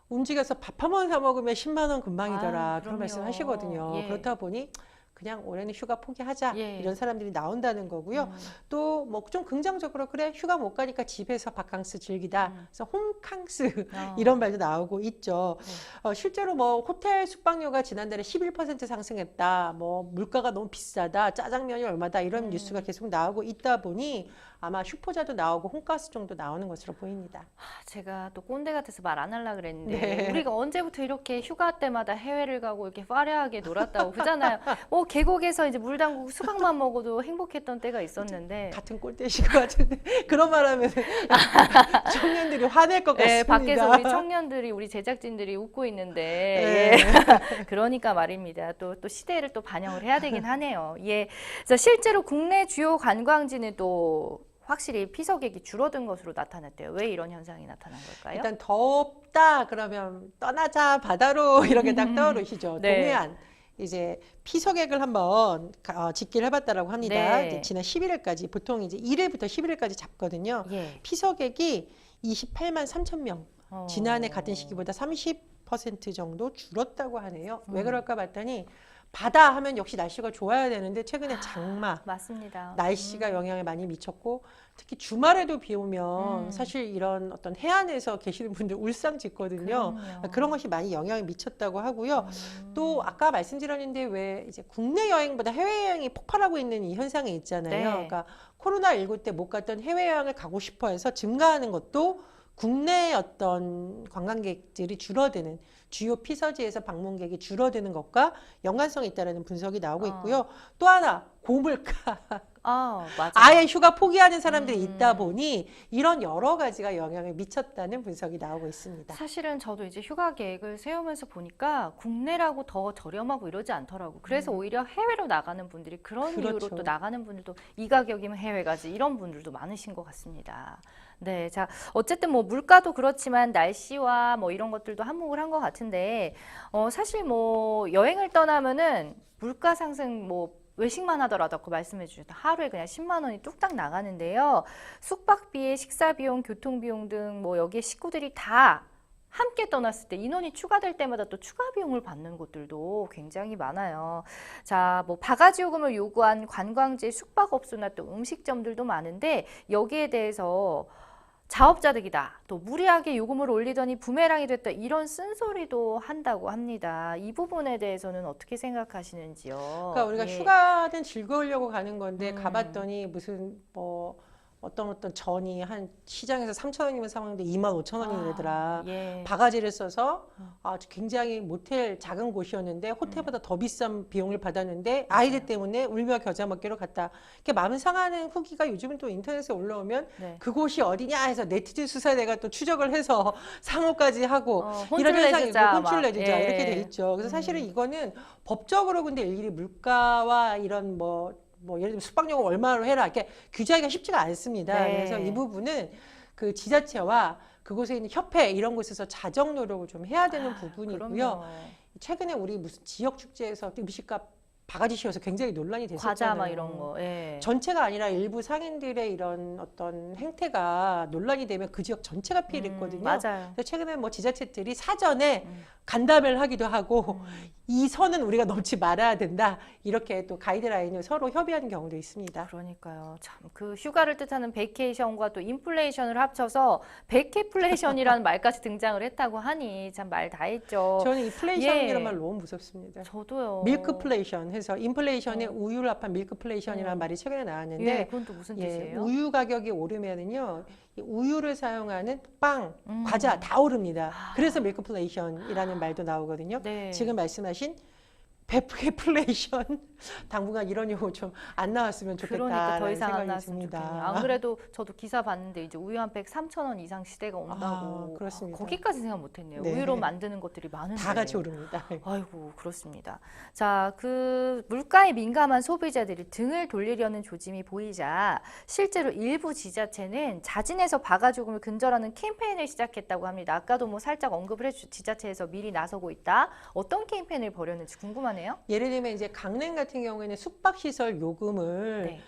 움직여서 밥 한 번 사 먹으면 10만 원 금방이더라. 그런 그럼요. 말씀 하시거든요. 예. 그렇다 보니 그냥 올해는 휴가 포기하자. 예. 이런 사람들이 나온다는 거고요. 또 뭐 좀 긍정적으로 그래 휴가 못 가니까 집에서 바캉스 즐기다. 그래서 홈캉스 이런 말도 나오고 있죠. 실제로 뭐 호텔 숙박료가 지난달에 11% 상승했다. 뭐 물가가 너무 비싸다. 짜장면이 얼마다 이런 뉴스가 계속 나오고 있다 보니 아마 슈퍼자도 나오고 홈가스 정도 나오는 것으로 보입니다. 제가 또 꼰대 같아서 말 안 하려고 그랬는데 네. 우리가 언제부터 이렇게 휴가 때마다 해외를 가고 이렇게 화려하게 놀았다고 그러잖아요. 뭐 계곡에서 이제 물 담그고 수박만 먹어도 행복했던 때가 있었는데 같은 꼴대신 것 같은데 그런 말하면 청년들이 화낼 것 네, 같습니다. 밖에서 우리 청년들이 우리 제작진들이 웃고 있는데 네. 예. 그러니까 말입니다. 또 시대를 또 반영을 해야 되긴 하네요. 예. 그래서 실제로 국내 주요 관광지는 또 확실히 피서객이 줄어든 것으로 나타났대요. 왜 이런 현상이 나타난 걸까요? 일단 덥다 그러면 떠나자 바다로 이렇게 딱 떠오르시죠. 네. 동해안 이제 피서객을 한번 집계를 해봤다라고 합니다. 네. 이제 지난 11일까지 보통 이제 1일부터 11일까지 잡거든요. 예. 피서객이 28만 3천 명. 어. 지난해 같은 시기보다 30% 정도 줄었다고 하네요. 왜 그럴까 봤더니 바다 하면 역시 날씨가 좋아야 되는데 최근에 장마 맞습니다. 날씨가 영향을 많이 미쳤고 특히 주말에도 비 오면 사실 이런 어떤 해안에서 계시는 분들 울상 짓거든요. 그럼요. 그런 것이 많이 영향을 미쳤다고 하고요. 또 아까 말씀드렸는데 왜 이제 국내 여행보다 해외 여행이 폭발하고 있는 이 현상이 있잖아요. 네. 그러니까 코로나19 때 못 갔던 해외 여행을 가고 싶어 해서 증가하는 것도 국내 어떤 관광객들이 줄어드는 주요 피서지에서 방문객이 줄어드는 것과 연관성이 있다는 분석이 나오고 있고요. 또 하나 고물가. 맞아요. 아예 휴가 포기하는 사람들이 있다 보니 이런 여러 가지가 영향을 미쳤다는 분석이 나오고 있습니다. 사실은 저도 이제 휴가 계획을 세우면서 보니까 국내라고 더 저렴하고 이러지 않더라고. 그래서 오히려 해외로 나가는 분들이 그런 그렇죠. 이유로 또 나가는 분들도 이 가격이면 해외 가지 이런 분들도 많으신 것 같습니다. 네, 자 어쨌든 뭐 물가도 그렇지만 날씨와 뭐 이런 것들도 한몫을 한 것 같은데 사실 뭐 여행을 떠나면은 물가 상승 뭐 외식만 하더라도 아까 말씀해 주셨던 하루에 그냥 10만 원이 뚝딱 나가는데요. 숙박비에 식사비용, 교통비용 등 뭐 여기에 식구들이 다 함께 떠났을 때 인원이 추가될 때마다 또 추가 비용을 받는 곳들도 굉장히 많아요. 자, 뭐 바가지 요금을 요구한 관광지 숙박업소나 또 음식점들도 많은데 여기에 대해서 자업자득이다. 또 무리하게 요금을 올리더니 부메랑이 됐다. 이런 쓴소리도 한다고 합니다. 이 부분에 대해서는 어떻게 생각하시는지요? 그러니까 우리가 예. 휴가는 즐거우려고 가는 건데 가봤더니 무슨 뭐 어떤 전이 한 시장에서 3,000원이면 사먹는데 25,000원이 되더라. 예. 바가지를 써서 굉장히 모텔 작은 곳이었는데 호텔보다 더 비싼 비용을 받았는데 아이들 때문에 울며 겨자 먹기로 갔다. 이렇게 마음 상하는 후기가 요즘은 또 인터넷에 올라오면 네. 그곳이 어디냐 해서 네티즌 수사대가 또 추적을 해서 상호까지 하고 혼쭐 이런 현상이 내주자, 혼쭐 막. 내주자 예. 이렇게 돼 있죠. 그래서 사실은 이거는 법적으로 근데 일일이 물가와 이런 뭐 예를 들면 숙박료가 얼마로 해라 이렇게 규제하기가 쉽지가 않습니다. 네. 그래서 이 부분은 그 지자체와 그곳에 있는 협회 이런 곳에서 자정 노력을 좀 해야 되는 부분이고요. 그럼요. 최근에 우리 무슨 지역 축제에서 음식값 바가지 씌워서 굉장히 논란이 됐었잖아요. 과자 막 이런 거. 예. 전체가 아니라 일부 상인들의 이런 어떤 행태가 논란이 되면 그 지역 전체가 피해를 입거든요. 맞아요. 그래서 최근에 뭐 지자체들이 사전에 간담회를 하기도 하고 이 선은 우리가 넘지 말아야 된다 이렇게 또 가이드라인을 서로 협의하는 경우도 있습니다. 그러니까요. 참 그 휴가를 뜻하는 베이케이션과 또 인플레이션을 합쳐서 베케플레이션이라는 말까지 등장을 했다고 하니 참 말 다 했죠. 저는 인플레이션이라는 예. 말 너무 무섭습니다. 저도요. 밀크플레이션 해서 인플레이션에 우유를 합한 밀크플레이션이라는 말이 최근에 나왔는데 예, 그건 또 무슨 뜻이에요? 우유 가격이 오르면은요 이 우유를 사용하는 빵, 과자 다 오릅니다. 그래서 밀크플레이션이라는 말도 나오거든요. 네. 지금 말씀하신 베프레이션 당분간 이런 용어 좀 안 나왔으면 그러니까 더 좋겠다라는 이상 안 생각이 나왔으면 좋겠네요. 듭니다. 안 그래도 저도 기사 봤는데 이제 우유 한 팩 3,000원 이상 시대가 온다고. 그렇습니다. 거기까지 생각 못했네요. 네. 우유로 만드는 것들이 많은데. 다 같이 오릅니다. 아이고 그렇습니다. 자, 그 물가에 민감한 소비자들이 등을 돌리려는 조짐이 보이자 실제로 일부 지자체는 자진해서 바가지요금을 근절하는 캠페인을 시작했다고 합니다. 아까도 뭐 살짝 언급을 해주 지자체에서 미리 나서고 있다. 어떤 캠페인을 벌였는지 궁금하네요. 예를 들면 이제 강릉 같은 경우에는 숙박시설 요금을 네.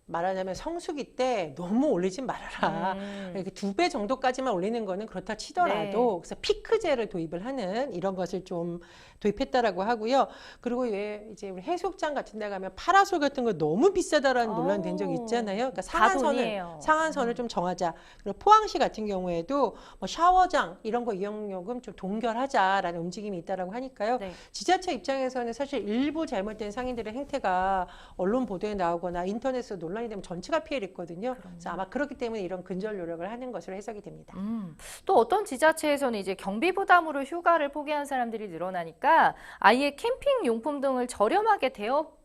말하자면 성수기 때 너무 올리진 말아라. 이렇게 2배 정도까지만 올리는 거는 그렇다 치더라도 그래서 피크제를 도입을 하는 이런 것을 좀 도입했다라고 하고요. 그리고 왜 이제 우리 해수욕장 같은 데 가면 파라솔 같은 거 너무 비싸다라는 논란 된 적이 있잖아요. 그러니까 상한선을 좀 정하자. 그리고 포항시 같은 경우에도 뭐 샤워장 이런 거 이용요금 좀 동결하자라는 움직임이 있다라고 하니까요. 네. 지자체 입장에서는 사실 일부 잘못된 상인들의 행태가 언론 보도에 나오거나 인터넷에서 논란이 되면 전체가 피해를 입거든요. 그래서 아마 그렇기 때문에 이런 근절 노력을 하는 것으로 해석이 됩니다. 또 어떤 지자체에서는 이제 경비 부담으로 휴가를 포기한 사람들이 늘어나니까 아예 캠핑 용품 등을 저렴하게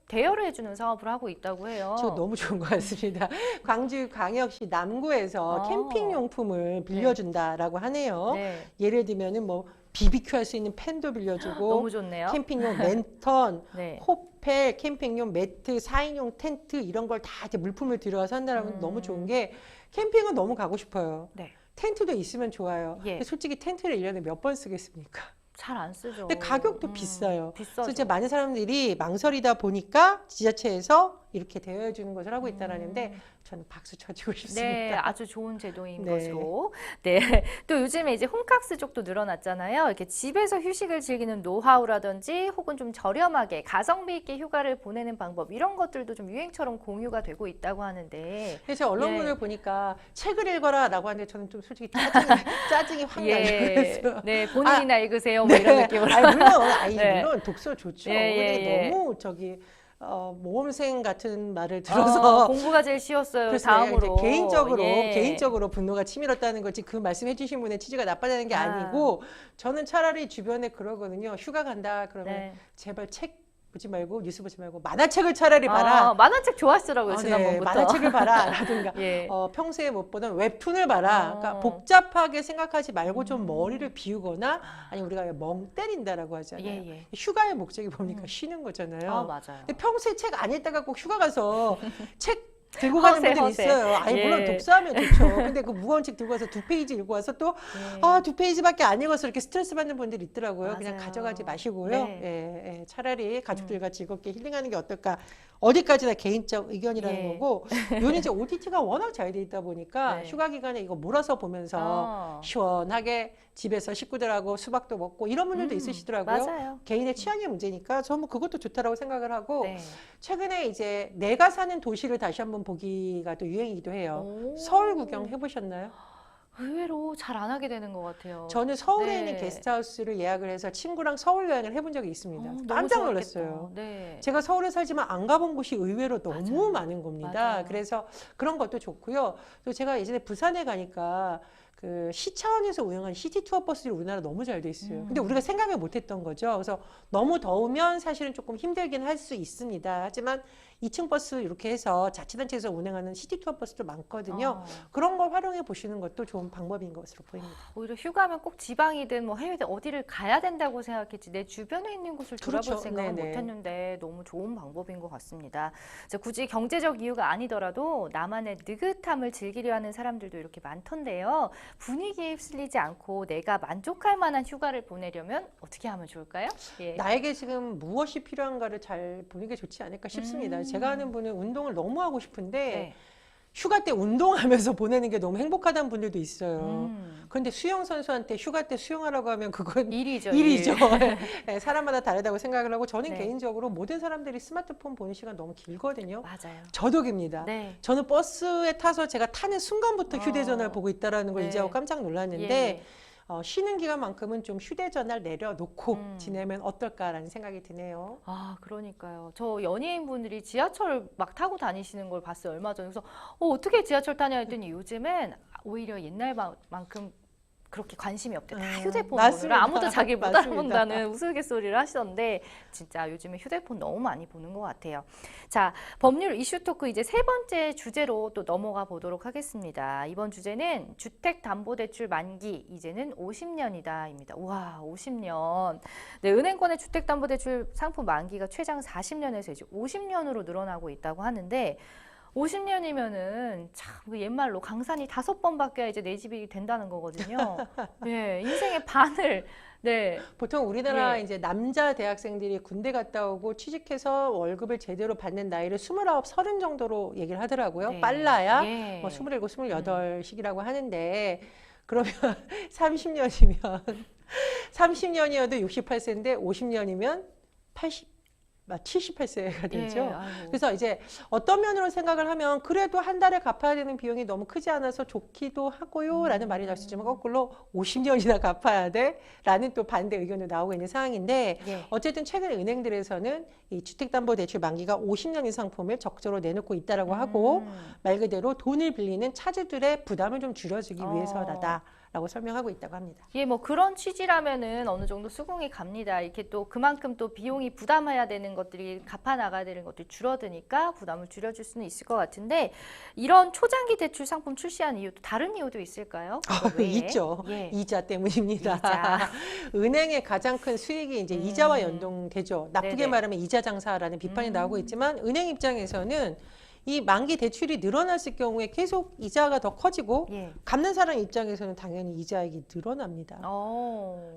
대여를 해주는 사업을 하고 있다고 해요. 저 너무 좋은 것 같습니다. 광주 광역시 남구에서 캠핑 용품을 빌려준다라고 하네요. 네. 예를 들면은 뭐 BBQ 할 수 있는 팬도 빌려주고 너무 좋네요. 캠핑용 랜턴, 네. 호펠, 캠핑용 매트, 4인용 텐트 이런 걸 다 이제 물품을 들여와서 한다라는 건 너무 좋은 게 캠핑은 너무 가고 싶어요. 네. 텐트도 있으면 좋아요. 예. 근데 솔직히 텐트를 1년에 몇 번 쓰겠습니까? 잘 안 쓰죠. 근데 가격도 비싸요. 비싸죠. 그래서 이제 많은 사람들이 망설이다 보니까 지자체에서 이렇게 대여해 주는 것을 하고 있다라는데 저는 박수 쳐주고 싶습니다. 네, 아주 좋은 제도인 네. 것으로. 네. 또 요즘에 이제 홈카스족도 늘어났잖아요. 이렇게 집에서 휴식을 즐기는 노하우라든지 혹은 좀 저렴하게 가성비 있게 휴가를 보내는 방법 이런 것들도 좀 유행처럼 공유가 되고 있다고 하는데. 그래서 언론문을 예. 보니까 책을 읽어라라고 하는데 저는 좀 솔직히 짜증이 확 나요. 예. 그래서 네, 본인이나 읽으세요. 뭐 이런 느낌으로. 물론 물론 독서 좋죠. 근데 너무 모험생 같은 말을 들어서 공부가 제일 쉬웠어요. 그래서 다음으로. 이제 개인적으로 분노가 치밀었다는 거지 그 말씀해주신 분의 취지가 나빠지는 게 아니고 저는 차라리 주변에 그러거든요. 휴가 간다 그러면 제발 책 보지 말고 뉴스 보지 말고 만화책을 차라리 봐라. 만화책 좋아하시더라고요. 지난번부터. 만화책을 봐라라든가 예. 평소에 못 보던 웹툰을 봐라. 그러니까 복잡하게 생각하지 말고 좀 머리를 비우거나 아니 우리가 멍 때린다라고 하잖아요. 예. 휴가의 목적이 뭡니까? 쉬는 거잖아요. 맞아요. 근데 평소에 책 안 읽다가 꼭 휴가 가서 책 들고 가는 분들 있어요. 아니 물론 독서하면 좋죠. 근데 그 무거운 책 들고 와서 2페이지 읽고 와서 또 2페이지밖에 안 읽어서 이렇게 스트레스 받는 분들이 있더라고요. 맞아요. 그냥 가져가지 마시고요. 네. 차라리 가족들과 즐겁게 힐링하는 게 어떨까. 어디까지나 개인적 의견이라는 거고 요즘 이제 OTT가 워낙 잘 돼 있다 보니까 휴가 기간에 이거 몰아서 보면서 시원하게 집에서 식구들하고 수박도 먹고 이런 분들도 있으시더라고요. 맞아요. 개인의 취향의 문제니까 저는 뭐 그것도 좋다라고 생각을 하고 최근에 이제 내가 사는 도시를 다시 한번 보기가 또 유행이기도 해요. 서울 구경 해보셨나요? 의외로 잘 안 하게 되는 것 같아요. 저는 서울에 있는 게스트하우스를 예약을 해서 친구랑 서울 여행을 해본 적이 있습니다. 깜짝 놀랐어요. 제가 서울에 살지만 안 가본 곳이 의외로 너무 많은 겁니다. 그래서 그런 것도 좋고요. 또 제가 예전에 부산에 가니까 그 시 차원에서 운영하는 시티 투어 버스들이 우리나라 너무 잘 돼 있어요. 근데 우리가 생각을 못 했던 거죠. 그래서 너무 더우면 사실은 조금 힘들긴 할 수 있습니다. 하지만 2층 버스 이렇게 해서 자치단체에서 운행하는 시티 투어 버스도 많거든요. 그런 걸 활용해 보시는 것도 좋은 방법인 것으로 보입니다. 오히려 휴가면 꼭 지방이든 뭐 해외든 어디를 가야 된다고 생각했지 내 주변에 있는 곳을 돌아볼 생각은 못했는데 너무 좋은 방법인 것 같습니다. 굳이 경제적 이유가 아니더라도 나만의 느긋함을 즐기려 하는 사람들도 이렇게 많던데요. 분위기에 휩쓸리지 않고 내가 만족할 만한 휴가를 보내려면 어떻게 하면 좋을까요? 나에게 지금 무엇이 필요한가를 잘 보는 게 좋지 않을까 싶습니다. 제가 아는 분은 운동을 너무 하고 싶은데 휴가 때 운동하면서 보내는 게 너무 행복하다는 분들도 있어요. 그런데 수영 선수한테 휴가 때 수영하라고 하면 그건 일이죠. 사람마다 다르다고 생각을 하고 저는 개인적으로 모든 사람들이 스마트폰 보는 시간 너무 길거든요. 맞아요. 저도 깁니다. 저는 버스에 타서 제가 타는 순간부터 휴대전화를 보고 있다는 걸 인지하고 깜짝 놀랐는데 쉬는 기간만큼은 좀 휴대전화를 내려놓고 지내면 어떨까라는 생각이 드네요. 그러니까요. 저 연예인분들이 지하철 막 타고 다니시는 걸 봤어요. 얼마 전에. 그래서 어떻게 지하철 타냐 했더니 요즘은 오히려 옛날만큼 그렇게 관심이 없대. 다 휴대폰 보느라 아무도 자기 못 알아본다는 우스갯소리를 하시던데 진짜 요즘에 휴대폰 너무 많이 보는 것 같아요. 자, 법률 이슈 토크 이제 3번째 주제로 또 넘어가 보도록 하겠습니다. 이번 주제는 주택담보대출 만기 이제는 50년이다입니다. 우와, 50년. 네, 은행권의 주택담보대출 상품 만기가 최장 40년에서 이제 50년으로 늘어나고 있다고 하는데 50년이면은 참 그 옛말로 강산이 5번 바뀌어야 이제 내 집이 된다는 거거든요. 네, 인생의 반을 네, 보통 우리나라 예. 이제 남자 대학생들이 군대 갔다 오고 취직해서 월급을 제대로 받는 나이를 29, 30 정도로 얘기를 하더라고요. 네. 빨라야 예. 뭐 27, 28 시기라고 하는데 그러면 30년이면 30년이어도 68세인데 50년이면 78세가 되죠. 예, 아이고. 그래서 이제 어떤 면으로 생각을 하면 그래도 한 달에 갚아야 되는 비용이 너무 크지 않아서 좋기도 하고요 라는 말이 나올 수 있지만 거꾸로 50년이나 갚아야 돼 라는 또 반대 의견도 나오고 있는 상황인데 예. 어쨌든 최근 은행들에서는 이 주택담보대출 만기가 50년 이상 상품을 적극적으로 내놓고 있다라고 하고 말 그대로 돈을 빌리는 차주들의 부담을 좀 줄여주기 위해서다 라고 설명하고 있다고 합니다. 예, 뭐 그런 취지라면은 어느 정도 수긍이 갑니다. 이렇게 또 그만큼 또 비용이 부담해야 되는 것들이 갚아 나가야 되는 것들이 줄어드니까 부담을 줄여줄 수는 있을 것 같은데 이런 초장기 대출 상품 출시한 이유 또 다른 이유도 있을까요? 그거 외에? 있죠. 예. 이자 때문입니다. 이자. 은행의 가장 큰 수익이 이제 이자와 연동되죠. 나쁘게 네네. 말하면 이자 장사라는 비판이 나오고 있지만 은행 입장에서는 이 만기 대출이 늘어났을 경우에 계속 이자가 더 커지고 예. 갚는 사람 입장에서는 당연히 이자액이 늘어납니다.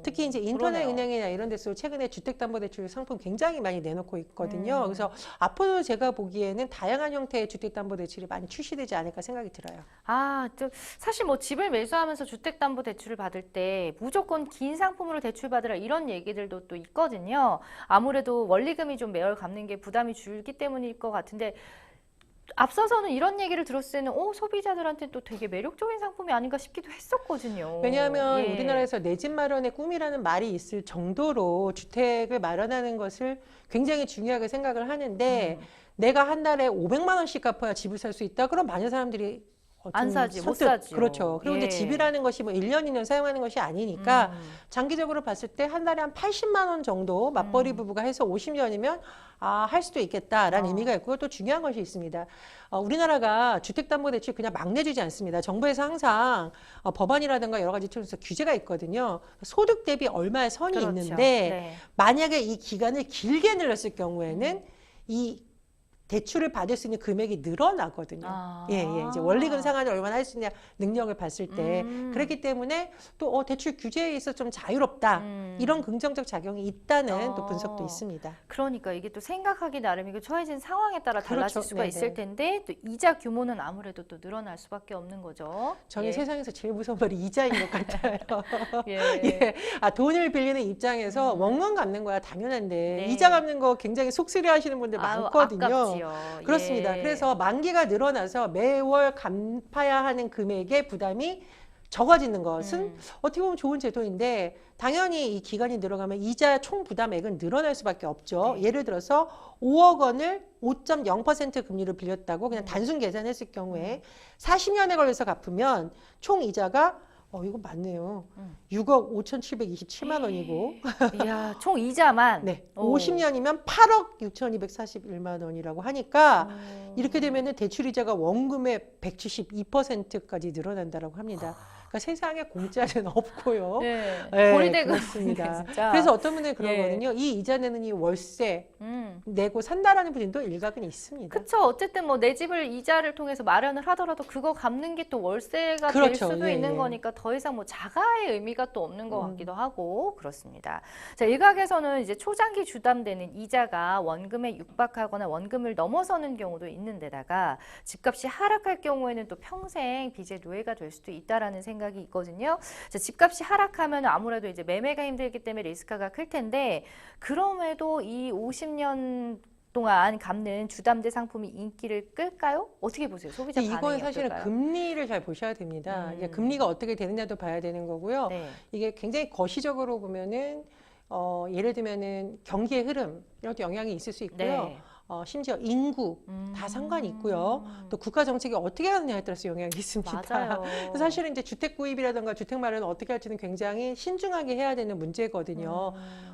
특히 이제 인터넷 그러네요. 은행이나 이런 데서 최근에 주택담보대출 상품 굉장히 많이 내놓고 있거든요. 음. 그래서 앞으로 제가 보기에는 다양한 형태의 주택담보대출이 많이 출시되지 않을까 생각이 들어요. 아, 또 사실 뭐 집을 매수하면서 주택담보대출을 받을 때 무조건 긴 상품으로 대출받으라 이런 얘기들도 또 있거든요. 아무래도 원리금이 좀 매월 갚는 게 부담이 줄기 때문일 것 같은데 앞서서는 이런 얘기를 들었을 때는 소비자들한테 또 되게 매력적인 상품이 아닌가 싶기도 했었거든요. 왜냐하면 예. 우리나라에서 내 집 마련의 꿈이라는 말이 있을 정도로 주택을 마련하는 것을 굉장히 중요하게 생각을 하는데 내가 한 달에 500만 원씩 갚아야 집을 살 수 있다? 그럼 많은 사람들이 안 사지, 못 선뜻 사지요. 그렇죠. 그리고 예. 이제 집이라는 것이 뭐 1년, 2년 사용하는 것이 아니니까 장기적으로 봤을 때 한 달에 한 80만 원 정도 맞벌이 부부가 해서 50년이면 할 수도 있겠다라는 의미가 있고요. 또 중요한 것이 있습니다. 우리나라가 주택담보대출 그냥 막 내주지 않습니다. 정부에서 항상 법안이라든가 여러 가지 통해서 규제가 있거든요. 소득 대비 얼마의 선이 그렇죠. 있는데 네. 만약에 이 기간을 길게 늘렸을 경우에는 이 대출을 받을 수 있는 금액이 늘어나거든요. 예. 이제 원리금 상환을 얼마나 할 수 있냐 능력을 봤을 때. 그렇기 때문에 또 대출 규제에 있어 좀 자유롭다. 이런 긍정적 작용이 있다는 또 분석도 있습니다. 그러니까 이게 또 생각하기 나름이고 처해진 상황에 따라 달라질 그렇죠. 수가 네네. 있을 텐데 또 이자 규모는 아무래도 또 늘어날 수밖에 없는 거죠. 저는 예. 세상에서 제일 무서운 말이 이자인 것 같아요. 예. 예. 돈을 빌리는 입장에서 원금 갚는 거야 당연한데 네. 이자 갚는 거 굉장히 속쓰려 하시는 분들 아유, 많거든요. 아깝지요. 그렇습니다. 예. 그래서 만기가 늘어나서 매월 갚아야 하는 금액의 부담이 적어지는 것은 어떻게 보면 좋은 제도인데 당연히 이 기간이 늘어가면 이자 총 부담액은 늘어날 수밖에 없죠. 네. 예를 들어서 5억 원을 5.0% 금리로 빌렸다고 그냥 단순 계산했을 경우에 40년에 걸려서 갚으면 총 이자가 이거 맞네요. 6억 5,727만 원이고 이야, 총 이자만 네, 오. 50년이면 8억 6,241만 원이라고 하니까 이렇게 되면은 대출 이자가 원금의 172%까지 늘어난다고 합니다. 그러니까 세상에 공짜는 없고요. 네. 네, 고리대금 그렇습니다. 진짜. 그래서 어떤 분들은 예. 그러거든요. 이 이자 내는 이 월세 음. 내고 산다라는 분들도 일각은 있습니다. 그쵸. 어쨌든 뭐 내 집을 이자를 통해서 마련을 하더라도 그거 갚는 게 또 월세가 될 그렇죠. 수도 예, 있는 예. 거니까 더 이상 뭐 자가의 의미가 또 없는 것 같기도 하고 그렇습니다. 자, 일각에서는 이제 초장기 주담되는 이자가 원금에 육박하거나 원금을 넘어서는 경우도 있는데다가 집값이 하락할 경우에는 또 평생 빚의 노예가 될 수도 있다라는 생각이 있거든요. 자, 집값이 하락하면 아무래도 이제 매매가 힘들기 때문에 리스크가 클 텐데 그럼에도 이 50년 동안 갚는 주담대 상품이 인기를 끌까요? 어떻게 보세요? 소비자 반응이 이건 사실은 어떨까요? 금리를 잘 보셔야 됩니다. 이게 금리가 어떻게 되느냐도 봐야 되는 거고요. 네. 이게 굉장히 거시적으로 보면은 예를 들면은 경기의 흐름 이런 것도 영향이 있을 수 있고요. 네. 심지어 인구 다 상관이 있고요. 또 국가 정책이 어떻게 하느냐에 따라서 영향이 있습니다. 맞아요. 그래서 사실은 이제 주택 구입이라든가 주택 마련을 어떻게 할지는 굉장히 신중하게 해야 되는 문제거든요.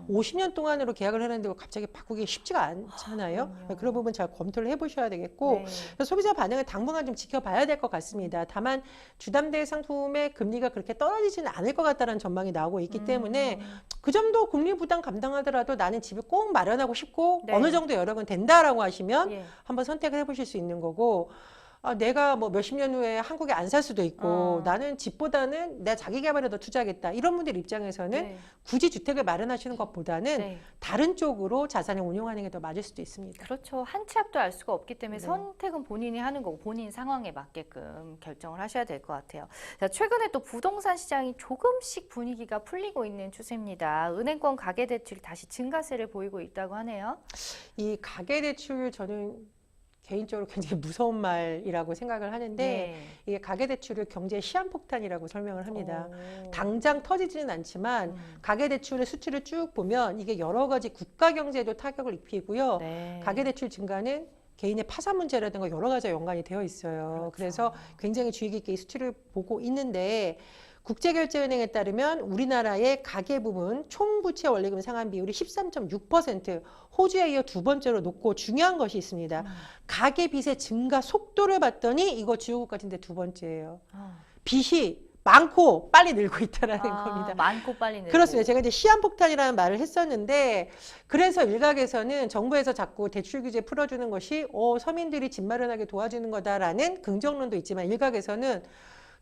50년 동안으로 계약을 해놨는데 갑자기 바꾸기 쉽지가 않잖아요. 그럼요. 그런 부분 잘 검토를 해보셔야 되겠고 네. 그래서 소비자 반응을 당분간 좀 지켜봐야 될 것 같습니다. 다만 주담대 상품의 금리가 그렇게 떨어지지는 않을 것 같다는 전망이 나오고 있기 때문에 그 정도 금리 부담 감당하더라도 나는 집을 꼭 마련하고 싶고 네. 어느 정도 여력은 된다라고 얼마라고 하시면 예. 한번 선택을 해보실 수 있는 거고, 내가 뭐 몇십 년 후에 한국에 안 살 수도 있고 나는 집보다는 내 자기 개발에 더 투자하겠다. 이런 분들 입장에서는 네. 굳이 주택을 마련하시는 것보다는 네. 다른 쪽으로 자산을 운용하는 게 더 맞을 수도 있습니다. 그렇죠. 한 치 앞도 알 수가 없기 때문에 네. 선택은 본인이 하는 거고 본인 상황에 맞게끔 결정을 하셔야 될 것 같아요. 자, 최근에 또 부동산 시장이 조금씩 분위기가 풀리고 있는 추세입니다. 은행권 가계대출이 다시 증가세를 보이고 있다고 하네요. 이 가계대출 저는 개인적으로 굉장히 무서운 말이라고 생각을 하는데 네. 이게 가계대출을 경제 시한폭탄이라고 설명을 합니다. 오. 당장 터지지는 않지만 가계대출의 수치를 쭉 보면 이게 여러 가지 국가 경제에도 타격을 입히고요. 네. 가계대출 증가는 개인의 파산 문제라든가 여러 가지와 연관이 되어 있어요. 그렇죠. 그래서 굉장히 주의 깊게 이 수치를 보고 있는데 국제결제은행에 따르면 우리나라의 가계부문 총부채 원리금 상환 비율이 13.6%, 호주에 이어 두 번째로 높고 중요한 것이 있습니다. 가계빚의 증가 속도를 봤더니 이거 주요국 같은데 두 번째예요. 빚이 많고 빨리 늘고 있다는 겁니다. 많고 빨리 늘고. 그렇습니다. 제가 이제 시한폭탄이라는 말을 했었는데 그래서 일각에서는 정부에서 자꾸 대출 규제 풀어주는 것이 서민들이 집 마련하게 도와주는 거다라는 긍정론도 있지만 일각에서는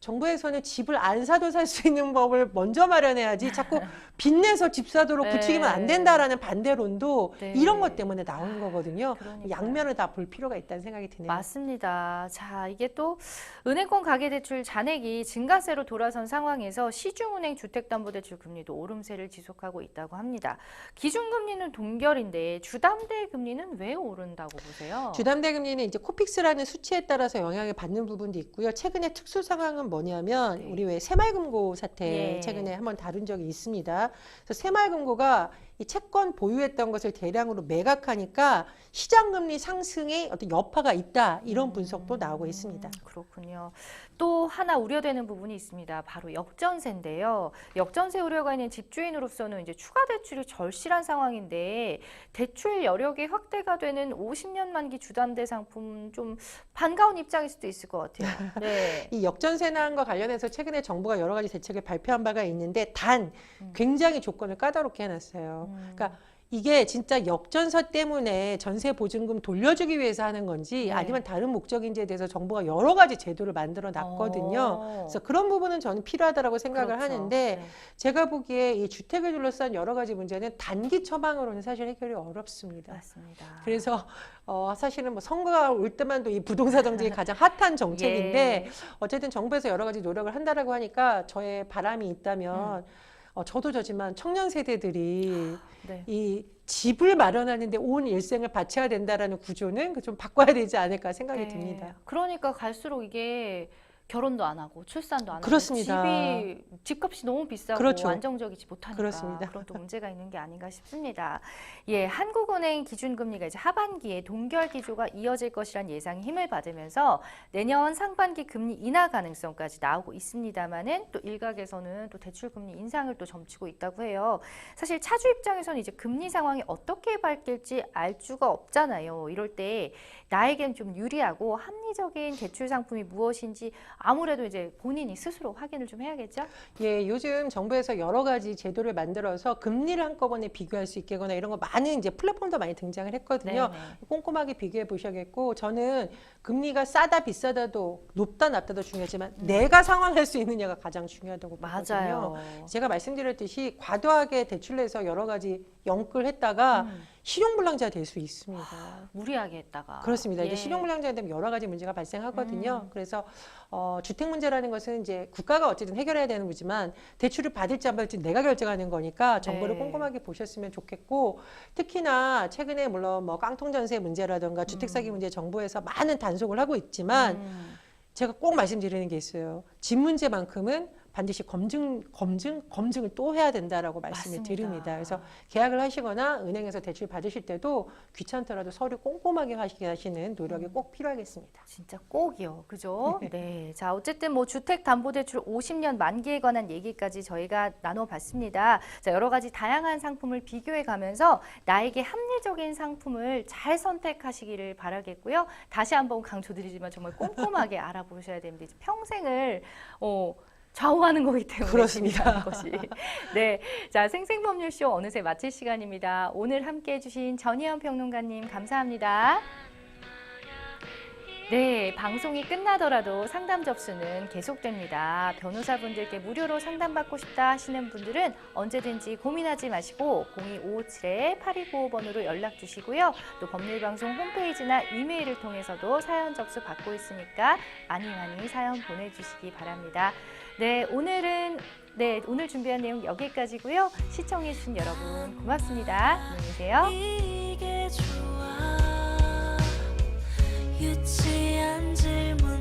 정부에서는 집을 안 사도 살 수 있는 법을 먼저 마련해야지 자꾸 빚내서 집 사도록 네. 부추기면 안 된다라는 반대론도 네. 이런 것 때문에 나오는 거거든요. 그러니까요. 양면을 다 볼 필요가 있다는 생각이 드네요. 맞습니다. 자, 이게 또 은행권 가계대출 잔액이 증가세로 돌아선 상황에서 시중은행 주택담보대출 금리도 오름세를 지속하고 있다고 합니다. 기준금리는 동결인데 주담대 금리는 왜 오른다고 보세요? 주담대 금리는 이제 코픽스라는 수치에 따라서 영향을 받는 부분도 있고요. 최근에 특수 상황은 뭐냐면 네. 우리 왜 새마을금고 사태 예. 최근에 한번 다룬 적이 있습니다. 그래서 새마을금고가 이 채권 보유했던 것을 대량으로 매각하니까 시장금리 상승의 어떤 여파가 있다 이런 분석도 나오고 있습니다. 그렇군요. 또 하나 우려되는 부분이 있습니다. 바로 역전세인데요. 역전세 우려가 있는 집주인으로서는 이제 추가 대출이 절실한 상황인데 대출 여력이 확대가 되는 50년 만기 주담대 상품 좀 반가운 입장일 수도 있을 것 같아요. 네. 이 역전세난과 관련해서 최근에 정부가 여러 가지 대책을 발표한 바가 있는데 단 굉장히 조건을 까다롭게 해놨어요. 그러니까 이게 진짜 역전세 때문에 전세 보증금 돌려주기 위해서 하는 건지 네. 아니면 다른 목적인지에 대해서 정부가 여러 가지 제도를 만들어 놨거든요. 그래서 그런 부분은 저는 필요하다라고 생각을 그렇죠. 하는데 네. 제가 보기에 이 주택을 둘러싼 여러 가지 문제는 단기 처방으로는 사실 해결이 어렵습니다. 맞습니다. 그래서 사실은 뭐 선거가 올 때만도 이 부동산 정책이 가장 핫한 정책인데 예. 어쨌든 정부에서 여러 가지 노력을 한다라고 하니까 저의 바람이 있다면 저도 저지만 청년 세대들이 네. 이 집을 마련하는데 온 일생을 바쳐야 된다라는 구조는 좀 바꿔야 되지 않을까 생각이 네. 듭니다. 그러니까 갈수록 이게 결혼도 안 하고 출산도 안 하고 그렇습니다. 집값이 너무 비싸고 그렇죠. 안정적이지 못하니까 그렇습니다. 그런 또 문제가 있는 게 아닌가 싶습니다. 예, 한국은행 기준금리가 이제 하반기에 동결 기조가 이어질 것이란 예상이 힘을 받으면서 내년 상반기 금리 인하 가능성까지 나오고 있습니다만은 또 일각에서는 또 대출 금리 인상을 또 점치고 있다고 해요. 사실 차주 입장에서는 이제 금리 상황이 어떻게 바뀔지 알 수가 없잖아요. 이럴 때 나에겐 좀 유리하고 합리적인 대출 상품이 무엇인지 아무래도 이제 본인이 스스로 확인을 좀 해야겠죠? 예, 요즘 정부에서 여러 가지 제도를 만들어서 금리를 한꺼번에 비교할 수 있게 하거나 이런 거 많은 이제 플랫폼도 많이 등장을 했거든요. 네네. 꼼꼼하게 비교해 보셔야겠고 저는 금리가 싸다 비싸다도 높다 낮다도 중요하지만 내가 상환할 수 있느냐가 가장 중요하다고 보거든요. 맞아요. 제가 말씀드렸듯이 과도하게 대출해서 여러 가지 영끌했다가 실용불량자가 될 수 있습니다. 무리하게 했다가. 그렇습니다. 예. 이제 실용불량자가 되면 여러 가지 문제가 발생하거든요. 그래서 주택 문제라는 것은 이제 국가가 어쨌든 해결해야 되는 거지만 대출을 받을지 안 받을지 내가 결정하는 거니까 정보를 네. 꼼꼼하게 보셨으면 좋겠고 특히나 최근에 물론 뭐 깡통전세 문제라든가 주택 사기 문제 정부에서 많은 단속을 하고 있지만 제가 꼭 말씀드리는 게 있어요. 집 문제만큼은 반드시 검증을 또 해야 된다라고 말씀을 맞습니다. 드립니다. 그래서 계약을 하시거나 은행에서 대출 받으실 때도 귀찮더라도 서류 꼼꼼하게 하시는 노력이 꼭 필요하겠습니다. 진짜 꼭이요. 그죠? 네. 자, 어쨌든 뭐 주택담보대출 50년 만기에 관한 얘기까지 저희가 나눠봤습니다. 자, 여러 가지 다양한 상품을 비교해 가면서 나에게 합리적인 상품을 잘 선택하시기를 바라겠고요. 다시 한번 강조드리지만 정말 꼼꼼하게 알아보셔야 됩니다. 이제 평생을 좌우하는 거기 때문에 그렇습니다. 재미있는 것이. 네, 자 생생법률쇼 어느새 마칠 시간입니다. 오늘 함께해 주신 전희연 평론가님 감사합니다. 네, 방송이 끝나더라도 상담 접수는 계속됩니다. 변호사분들께 무료로 상담받고 싶다 하시는 분들은 언제든지 고민하지 마시고 02557-8295번으로 연락 주시고요. 또 법률방송 홈페이지나 이메일을 통해서도 사연 접수 받고 있으니까 많이 사연 보내주시기 바랍니다. 네, 오늘 준비한 내용 여기까지고요. 시청해주신 여러분 고맙습니다. 안녕히 계세요. 이게 좋아 유치한 질문